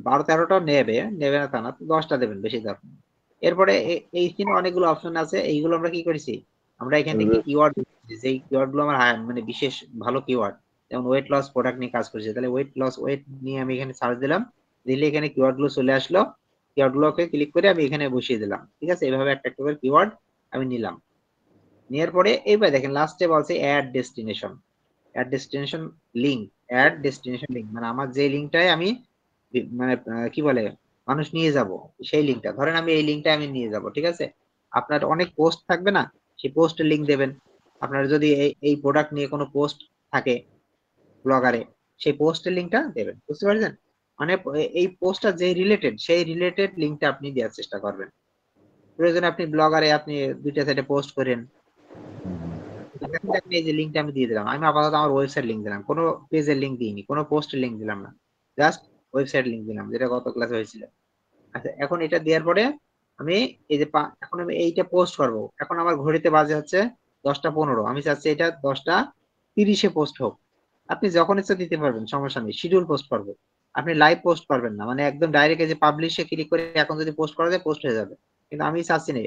12-13টাও নেবে নেবে না তা না, 10টা দেবেন, বেশি দরকার নেই। এরপরে এই সিনে অনেকগুলো অপশন আছে, এইগুলো আমরা কি করেছি, আমরা এখান থেকে কিওয়ার্ড, যেই কিওয়ার্ড গুলো আমার মানে বিশেষ ভালো কিওয়ার্ড, যেমন ওয়েট লস প্রোডাক্ট নিয়ে কাজ করছি, তাহলে ওয়েট নিয়ে আমি এখানে সার্চ দিলাম, দিলে এখানে কিওয়ার্ড গুলো চলে আসলো, কিওয়ার্ড গুলোকে ক্লিক করে আমি এখানে বসিয়ে দিলাম। ঠিক আছে, এইভাবে একটা একটা করে কিওয়ার্ড আমি নিলাম, নেওয়ার পরে এইবার দেখেন লাস্টে বলছে অ্যাড ডেস্টিনেশন লিঙ্ক, মানে আমার যে লিঙ্কটায় আমি মানে কি বলে মানুষ নিয়ে যাব, সেই লিঙ্কটা ধরেন আমি এই লিঙ্কটা আমি নিয়ে যাব। ঠিক আছে, আপনার অনেক পোস্ট থাকবে না, সেই পোস্টের লিঙ্ক দেবেন। আপনার যদি এই প্রোডাক্ট নিয়ে কোনো পোস্ট থাকে ব্লগারে, সেই পোস্টের লিঙ্কটা দেবেন। বুঝতে পারছেন? মানে এই পোস্টটা যে রিলেটেড, সেই রিলেটেড লিঙ্কটা আপনি দেওয়ার চেষ্টা করবেন। প্রয়োজনে আপনি ব্লগারে আপনি 2টা সাইডে পোস্ট করেন, দেখেন এই যে লিঙ্কটা আমি দিয়ে দিলাম, আমি আপাতত আমার ওয়েবসাইট লিঙ্ক দিলাম, কোনো পেজের লিঙ্ক দিইনি, কোনো পোস্টের লিঙ্ক দিলাম না, জাস্ট ওয়েবসাইট লিঙ্ক দিলাম, যেটা গত ক্লাসে হয়েছিল। আচ্ছা, এখন এটা দেওয়ার পরে আমি এই যে এখন আমি এইটা পোস্ট করব, এখন আমার ঘড়িতে বাজে হচ্ছে 10টা 15, আমি চাচ্ছি এটা 10টা 30-এ পোস্ট হোক। আপনি যখন ইচ্ছা দিতে পারবেন, সমস্যা নেই, শিডিউল পোস্ট করবো। আপনি লাইভ পোস্ট করবেন না, মানে একদম ডাইরেক্ট এই যে পাবলিশে ক্লিক করে এখন যদি পোস্ট করা যায় পোস্ট হয়ে যাবে, কিন্তু আমি চাচ্ছি না,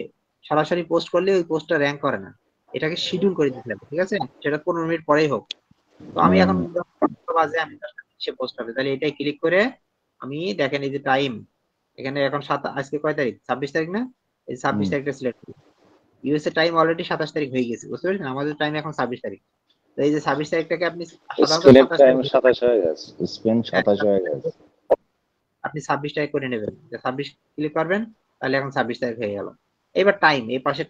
সরাসরি পোস্ট করলে ওই পোস্টটা র্যাঙ্ক করে না, এটাকে শিডিউল করে দিতে হবে। ঠিক আছে, সেটা 15 মিনিট পরেই হোক। তো আমি এখন বাজে আমি 10টা 30-এ পোস্ট হবে, তাহলে এটাই ক্লিক করে আমি দেখেন এই যে টাইম, এখানে এখন আজকে কয় তারিখ, 26 তারিখ না, এই 26 তারিখটা সিলেক্ট করি। ইউএস এর টাইম অলরেডি 27 তারিখ হয়ে গেছে, বুঝতে পেরেছেন, আমাদের টাইম এখন 26 তারিখ। তো এই যে 26 তারিখটাকে আপনি সাধারণত স্পেনের 27 টাইম তারিখ, 27 হয়ে গেছে, স্পেন হ্যাঁ, 27 হয়ে গেছে। আপনি 26 তারিখ করে নেবেন, 26 ক্লিক করবেন, তাহলে এখন 26 তারিখ হয়ে গেল। এবার টাইম, এই পাশে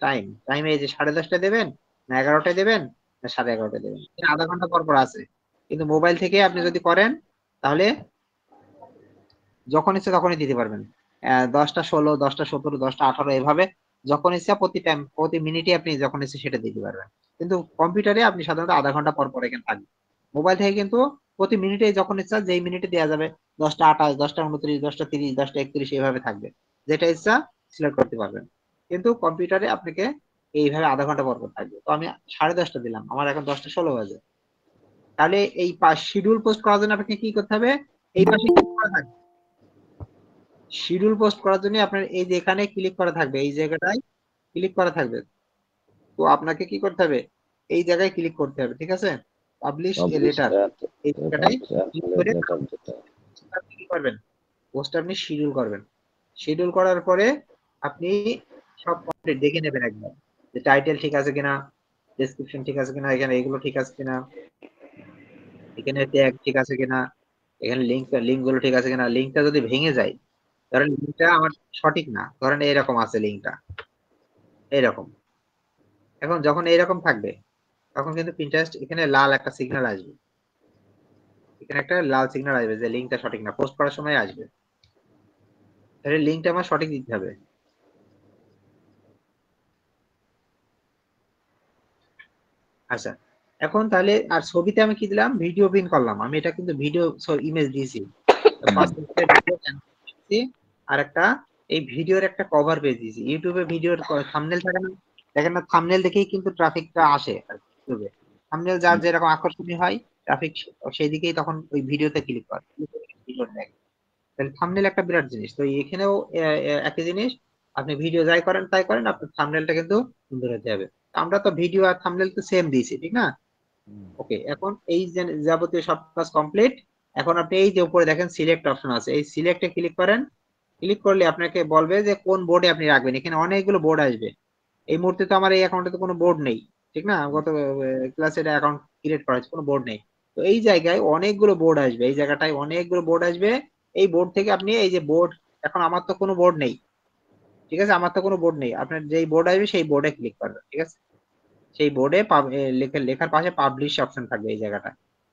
টাইমে এই যে 10:30টায় দেবেন, না 11টায় দেবেন, না 11:30টায় দেবেন, আধা ঘন্টা পর পর আছে। কিন্তু মোবাইল থেকে আপনি যদি করেন, তাহলে যখন ইচ্ছে তখনই দিতে পারবেন। 10টা 16, 10টা 17, 10টা 18 এভাবে যখন ইচ্ছা প্রতি মিনিটে আপনি যখন ইচ্ছে সেটা দিতে পারবেন। কিন্তু কম্পিউটারে আপনি সাধারণত আধা ঘন্টা পর পর এখানে থাকবে। মোবাইল থেকে কিন্তু প্রতি মিনিটে যখন ইচ্ছা যেই মিনিটে দেওয়া যাবে 10টা 28, 10টা 29, 10টা 30, 10টা 31 এইভাবে থাকবে। যেটা ইচ্ছা সিলেক্ট করতে পারবেন। কিন্তু কম্পিউটারে আপনাকে এইভাবে আধা ঘন্টা পর পর থাকবে। তো আমি 10:30 দিলাম, আমার এখন 10টা 16 বাজে। তাহলে এই শিডিউল পোস্ট করার জন্য আপনাকে কি করতে হবে? এই পাশে ক্লিক করা থাকবে। শিডিউল পোস্ট করার জন্য আপনার এই যে এখানে ক্লিক করা থাকবে, এই জায়গাটায় ক্লিক করা থাকবে। তো আপনাকে কি করতে হবে? এই জায়গায় ক্লিক করতে হবে, ঠিক আছে? Publish A publish letter, at এই জায়গাটায় publish at ক্লিক করে letter যেটা আপনি কি করবেন? পোস্ট আপনি শিডিউল করবেন। শিডিউল করার পরে আপনি সব কমপ্লিট দেখে নেবেন একবার, যে টাইটেল ঠিক আছে কিনা, ডেসক্রিপশন ঠিক আছে কিনা, এখানে এগুলো ঠিক আছে কিনা, এখানে ট্যাগ ঠিক আছে কিনা, এখানে লিঙ্ক গুলো ঠিক আছে কিনা। লিঙ্কটা যদি ভেঙে যায়, ধরেন লিঙ্কটা আমার সঠিক না, ধরেন এরকম আছে লিঙ্কটা এরকম। এখন যখন এইরকম থাকবে তখন কিন্তু পিন্টারেস্ট এখানে লাল একটা সিগন্যাল আসবে, এখানে একটা লাল সিগন্যাল আসবে যে লিঙ্কটা সঠিক না, পোস্ট করার সময় আসবে। তাহলে লিঙ্কটা আমার সঠিক দিতে হবে। আচ্ছা, এখন তাহলে আর ছবিতে আমি কি দিলাম? ভিডিও পিন করলাম। আমি এটা কিন্তু ভিডিও ইমেজ দিয়েছি, আর একটা এই ভিডিওর একটা কভার পেজ দিয়েছি। ইউটিউবে ভিডিওর থাম্বনেল থাকে না, দেখেন না, থাম্বনেল দেখেই কিন্তু ট্রাফিকটা আসে ইউটিউবে। থাম্বনেল যার যেরকম আকর্ষণীয় হয়, ট্রাফিক সেই দিকেই তখন ওই ভিডিওতে ক্লিক করে, ভিডিও দেখে। তাহলে থাম্বনেল একটা বিরাট জিনিস। তো এখানেও একই জিনিস, আপনি ভিডিও যাই করেন তাই করেন, আপনার থাম্বনেলটা কিন্তু সুন্দর হতে হবে। আমরা তো ভিডিও আর থাম্বনেল তো সেম দিয়েছি, ঠিক না? ওকে, এখন এই যে যাবতীয় সব কাজ কমপ্লিট। এখন আপনি এই যে উপরে দেখেন সিলেক্ট অপশন আছে, এই সিলেক্টে ক্লিক করেন। ক্লিক করলে আপনাকে বলবে যে কোন বোর্ডে আপনি রাখবেন। এখানে অনেকগুলো বোর্ড আসবে। এই মুহূর্তে তো আমার এই অ্যাকাউন্টে তো কোনো বোর্ড নেই, ঠিক না? গত ক্লাসে এটা অ্যাকাউন্ট ক্রিয়েট করা হয়েছে, কোনো বোর্ড নেই। তো এই জায়গায় অনেকগুলো বোর্ড আসবে, এই জায়গাটায় অনেকগুলো বোর্ড আসবে। এই বোর্ড থেকে আপনি এই যে বোর্ড, এখন আমার তো কোনো বোর্ড নেই, ঠিক আছে? আমার তো কোনো বোর্ড নেই, আপনার যেই বোর্ড আসবে সেই বোর্ডে ক্লিক করবেন, ঠিক আছে? সেই বোর্ডে লেখার পাশে পাবলিশ অপশন থাকবে এই জায়গাটা।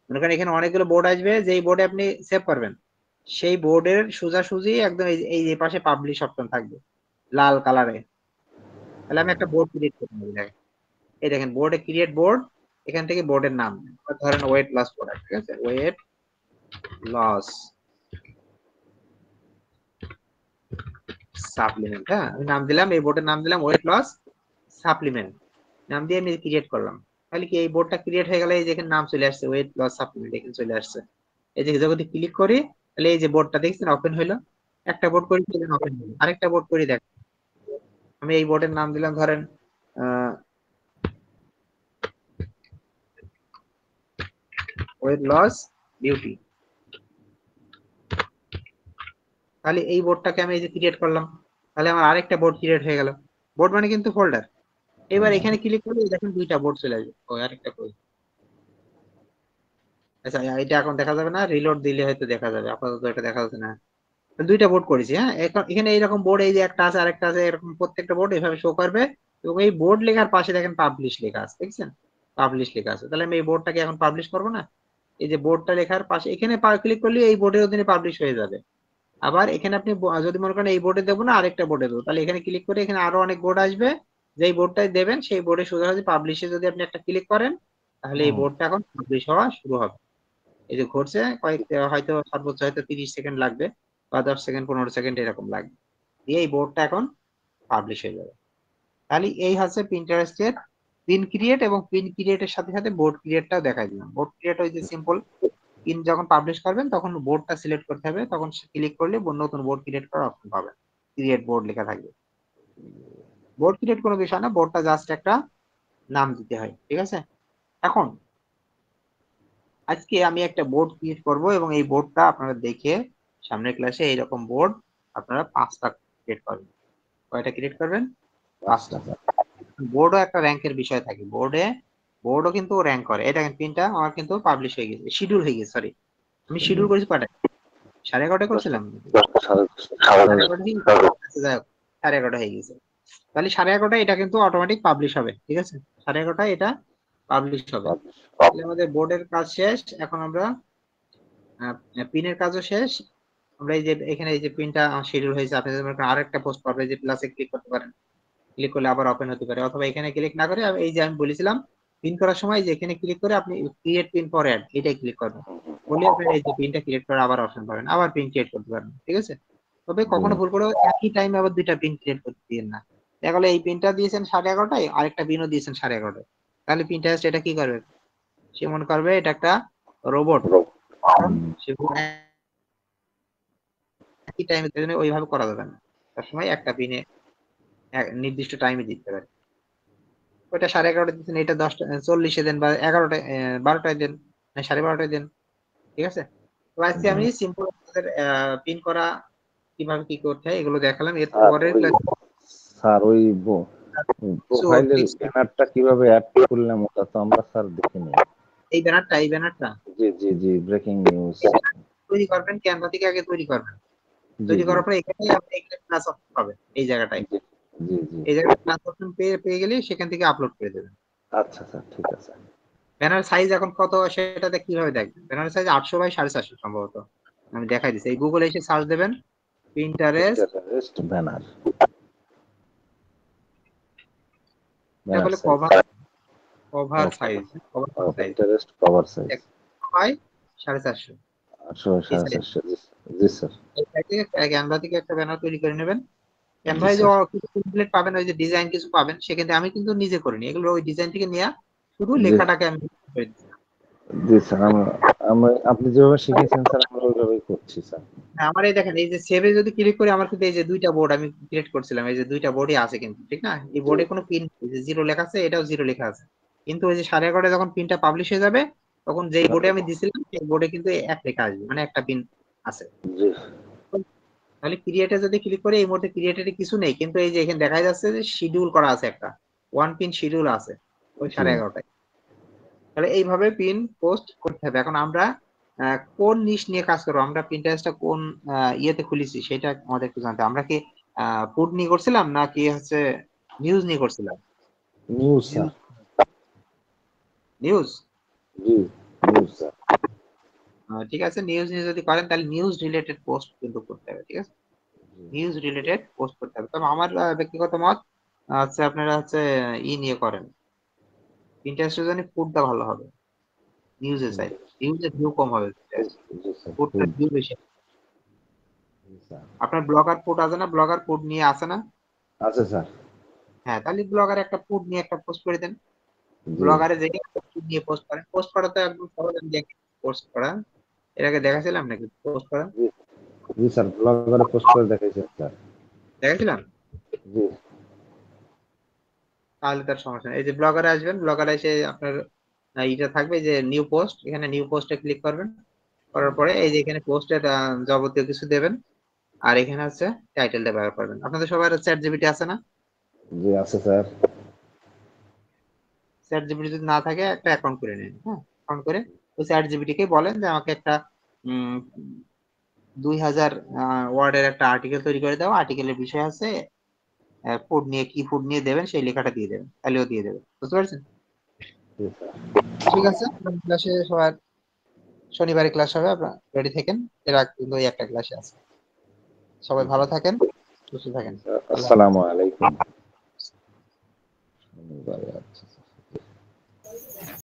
মনে করেন এখানে অনেকগুলো বোর্ড আসবে, যেই বোর্ডে আপনি সেভ করবেন সেই বোর্ডের সোজাসুজি একদম এই যে পাশে পাবলিশ অপশন থাকবে লাল কালারে। তাহলে আমি একটা বোর্ড ক্রিয়েট করতে হবে, দেখেন এই দেখেন বোর্ডে ক্রিয়েট বোর্ড, এখান থেকে বোর্ডের নাম ধরেন ওয়েট লস প্রোডাক্ট, ঠিক আছে? ওয়েট লস সাপ্লিমেন্ট, হ্যাঁ আমি নাম দিলাম, এই বোর্ডের নাম দিলাম ওয়েট লস সাপ্লিমেন্ট, নাম দিয়ে আমি ক্রিয়েট করলাম। তাহলে কি এই বোর্ডটা ক্রিয়েট হয়ে গেলে এই যে এখানে নাম চলে আসছে, ওয়েট লস সাপ্লিমেন্ট এখানে চলে আসছে। এই যে যদি ক্লিক করি তাহলে এই যে বোর্ডটা দেখছেন ওপেন হইলো। একটা বোর্ড করি ওপেন হলো, আরেকটা বোর্ড করি দেখ। আমি এই বোর্ডের নাম দিলাম ধরেন ওয়েট লস বিউটি। তাহলে এই বোর্ডটাকে আমি এই যে ক্রিয়েট করলাম, তাহলে আমার আরেকটা বোর্ড ক্রিয়েট হয়ে গেল। বোর্ড মানে কিন্তু ফোল্ডার। এবার এখানে ক্লিক করলে দেখেন দুইটা বোর্ড চলে আসবে। ও আরেকটা কই? আচ্ছা এটা এখন দেখা যাবে না, রিলোড দিলে হয়তো দেখা যাবে, আপাতত এটা দেখা যাচ্ছে না। দুইটা বোর্ড করেছি, হ্যাঁ। এখন এখানে এইরকম বোর্ড এই যে একটা আছে আরেকটা আছে, এরকম প্রত্যেকটা বোর্ড এইভাবে শো করবে। এবং এই বোর্ড লেখার পাশে দেখেন পাবলিশ লেখা আছে, দেখছেন? পাবলিশ লেখা আছে। তাহলে আমি এই বোর্ডটাকে এখন পাবলিশ করবো না? এই যে বোর্ডটা লেখার পাশে এখানে ক্লিক করলে এই বোর্ডের অধীনে পাবলিশ হয়ে যাবে। আবার এখানে আপনি যদি মনে করেন এই বোর্ডে দেবো না আরেকটা বোর্ডে দেবো, তাহলে এখানে ক্লিক করে এখানে আরো অনেক বোর্ড আসবে। যেই বোর্ডটাই দেবেন সেই বোর্ডে সোজাসুজি পাবলিশে যদি আপনি একটা ক্লিক করেন, তাহলে এই বোর্ডটা এখন পাবলিশ হওয়া শুরু হবে। এই যে ঘটছে হয়তো সর্বোচ্চ হয়তো 30 সেকেন্ড লাগবে, বা 10 সেকেন্ড 15 সেকেন্ড এরকম লাগবে, দিয়ে এই বোর্ডটা এখন পাবলিশ হয়ে যাবে। তাহলে এই হচ্ছে পিন্টারেস্টের পিন ক্রিয়েট, এবং পিন ক্রিয়েটের সাথে সাথে বোর্ড ক্রিয়েটটাও দেখাই দিলাম। বোর্ড ক্রিয়েট ওই যে সিম্পল, পিন যখন পাবলিশ করবেন তখন বোর্ডটা সিলেক্ট করতে হবে, তখন ক্লিক করলে নতুন বোর্ড ক্রিয়েট করার অপশন পাবেন, ক্রিয়েট বোর্ড লেখা থাকবে। বোর্ড ক্রিয়েট কোনো বিষয় না, বোর্ডটা জাস্ট একটা নাম দিতে হয়, ঠিক আছে? এখন আজকে আমি একটা বোর্ড ক্রিয়েট করব, এবং এই বোর্ডটা আপনারা দেখে সামনের ক্লাসে এইরকম বোর্ড আপনারা 5টা ক্রিয়েট করবেন। কয়টা ক্রিয়েট করবেন? 5টা। বোর্ডও একটা র্যাঙ্কের বিষয় থাকে, বোর্ডও কিন্তু র্যাঙ্ক করে। এটা পিনটা আমার কিন্তু পাবলিশ হয়ে গেছে, শিডিউল হয়ে গেছে, সরি আমি শিডিউল করেছি কয়টা? 11:30 করছিলাম, 11:30 হয়ে গেছে। তাহলে 11:30 এটা কিন্তু অটোমেটিক পাবলিশ হবে, ঠিক আছে? 11:30 এটা পাবলিশ হবে। তাহলে আমাদের বোর্ডের কাজ শেষ। এখন আমরা পিনের কাজও শেষ, আমরা এই যে এখানে এই যে প্রিন্টটা শিডিউল হয়েছে, আপনি যদি মনে করেন আরেকটা পোস্ট করবে, যে প্লাসে ক্লিক করতে পারেন, ক্লিক করলে আবার ওপেন হতে পারে, অথবা এখানে ক্লিক না করে এই যে আমি বলেছিলাম পিন করার সময় যে এখানে ক্লিক করে আপনি ক্রিয়েট পিন ফর অ্যাড এটাই ক্লিক করবেন, বলে আপনি এই যে পিনটা ক্রিয়েট করে আবার অপশন পাবেন, আবার পিন ক্রিয়েট করতে পারবেন। ঠিক আছে, তবে কখনো ভুল করে একই টাইমে আবার দুইটা পিন ক্রিয়েট করতে দিন না। দেখা গেলো এই পিনটা দিয়েছেন 11:30টায়, আরেকটা পিনও দিয়েছেন 11:30টায়, তাহলে পিনটারেস্ট এটা কি করবে, সে মনে করবে এটা একটা রোবট, কারণ সে একই টাইমে ওইভাবে করা যাবে না, তার সময় একটা পিনে নির্দিষ্ট টাইমে দিতে পারে। ওইটা 11:30টায় দিচ্ছেন, এটা 10:40 দেন বা 11টায় 12টায় দেন, 12:30টায় দেন। ঠিক আছে, তো আজকে আমি সিম্পল পিন করা কিভাবে কি করতে হয় এগুলো দেখালাম। এর পরের ক্লাসে স্যার ওই প্রোফাইলের ব্যানারটা কিভাবে অ্যাড করলাম ওটা তো আমরা স্যার দেখিনি। এই ব্যানারটা জি জি জি, ব্রেকিং নিউজ তৈরি করবেন, ক্যানভা থেকে আগে তৈরি করবেন, তৈরি করার পরে এখানে আপনি এখানে প্লাস অপশন পাবেন, এই জায়গাটায়, জি জি জি, এই জায়গায় প্লাস অপশন পেয়ে গেলে সেখান থেকে আপলোড করে দেবেন। আচ্ছা স্যার ঠিক আছে। ব্যানার সাইজ এখন কত সেটাতে কিভাবে দেখবেন, ব্যানার সাইজ 800x450 সম্ভবত, আমি দেখাই দিচ্ছি। এই গুগলে এসে সার্চ দেবেন পিন্টারেস্ট ব্যানার বলে cover size, Pinterest cover size হয় 450। 800x450। জি স্যার। ক্যানভা থেকে একটা ব্যানার তৈরি করে নেবেন। ক্যানভায় যে কিছু টেমপ্লেট পাবেন, ওই যে ডিজাইন কিছু পাবেন, সেখানে আমি কিন্তু নিজে করিনি, এগুলো ওই ডিজাইন থেকে নিয়ে শুধু লেখাটাকে আমি করে দিচ্ছি। জি স্যার, আপনি যেভাবে শিখিয়েছেন স্যার আমরা ওইভাবেই করছি স্যার। আমার এই দেখেন, এই যে সেভে যদি ক্লিক করি, আমার কিন্তু এই যে দুইটা বোর্ড আমি ক্রিয়েট করছিলাম, এই যে দুইটা বোর্ডই আছে কিন্তু, ঠিক না, এই বোর্ডে কোনো পিন, যে 0 লেখা আছে, এটাও 0 লেখা আছে, কিন্তু ওই যে 11:30 যখন পিনটা পাবলিশ হয়ে যাবে, তখন যেই বোর্ডে আমি দিছিলাম সেই বোর্ডে কিন্তু 1 লেখা আসবে, মানে একটা পিন আছে। জি তাহলে ক্রিয়েটে যদি ক্লিক করি, এই মুহূর্তে ক্রিয়েটেডে কিছু নেই, কিন্তু এই যে এখানে দেখা যাচ্ছে যে শিডিউল করা আছে, একটা 1 পিন শিডিউল আছে ওই 11:30টায়। তাহলে এইভাবে পিন পোস্ট করতে হবে। এখন আমরা কোন নিশ নিয়ে কাজ করবো, আমরা পিন্টারেস্টটা কোন ইয়েতে খুলেছি সেটা আমাদের একটু জানতে হবে। আমরা কি ফুড নিয়ে করছিলাম নাকি হচ্ছে নিউজ নিয়ে করছিলাম? News sir. নিউজ, জি নিউজ স্যার। ঠিক আছে, নিউজ নিয়ে যদি করেন তাহলে নিউজ রিলেটেড পোস্ট কিন্তু করতে হবে। ঠিক আছে, নিউজ রিলেটেড পোস্ট করতে হবে। তবে আমার ব্যক্তিগত মত হচ্ছে আপনারা হচ্ছে নিয়ে করেন, পিন্টারেস্টের জন্য ফুডটা ভালো হবে, নিউজের চাই, নিউজের ভিউ কম হবে, ফুডটা ভিউ বেশি। আপনার ব্লগার ফুড আছে না, ব্লগার ফুড নিয়ে আছে না? আছে স্যার। হ্যাঁ, তাহলে ব্লগার একটা ফুড নিয়ে একটা পোস্ট করে দেন, ব্লগারে যে ফুড নিয়ে পোস্ট করেন, পোস্ট করা তো একদম সহজ, আমি দেখি পোস্ট করা, এর আগে দেখাছিলাম নাকি পোস্ট করা? জি স্যার, ব্লগারে পোস্ট করে দেখাইছেন স্যার। দেখাছিলাম, জি। তাহলে তার সমস্যা নেই। এই যে ব্লগারে আসবেন, ব্লগারে এসে আপনার এটা থাকবে যে নিউ পোস্ট, এখানে নিউ পোস্টে ক্লিক করবেন, করার পরে এই যে এখানে পোস্টের যাবতীয় কিছু দেবেন, আর এখানে হচ্ছে টাইটেলটা ব্যবহার করবেন। আপনাদের সবার চ্যাট জিপিটি আছে না? জি আছে স্যার। চ্যাট জিপিটি যদি না থাকে একটা অ্যাকাউন্ট করে নিন, হ্যাঁ, অ্যাকাউন্ট করে ওই চ্যাট জিপিটি কে বলেন যে আমাকে একটা 2000 ওয়ার্ডের একটা আর্টিকেল তৈরি করে দাও, আর্টিকেলের বিষয় আছে ফুড নিয়ে, কি ফুড নিয়ে দেবেন সেই লেখাটা দিয়ে দেবেন, তাহলেও দিয়ে দেবে। বুঝতে পারছেন? ঠিক আছে, ক্লাসে সবার শনিবারে ক্লাস হবে, আপনারা রেডি থাকেন, এর আগে কিন্তু ওই একটা ক্লাসে আছে। সবাই ভালো থাকেন, সুস্থ থাকেন। আসসালামু আলাইকুম।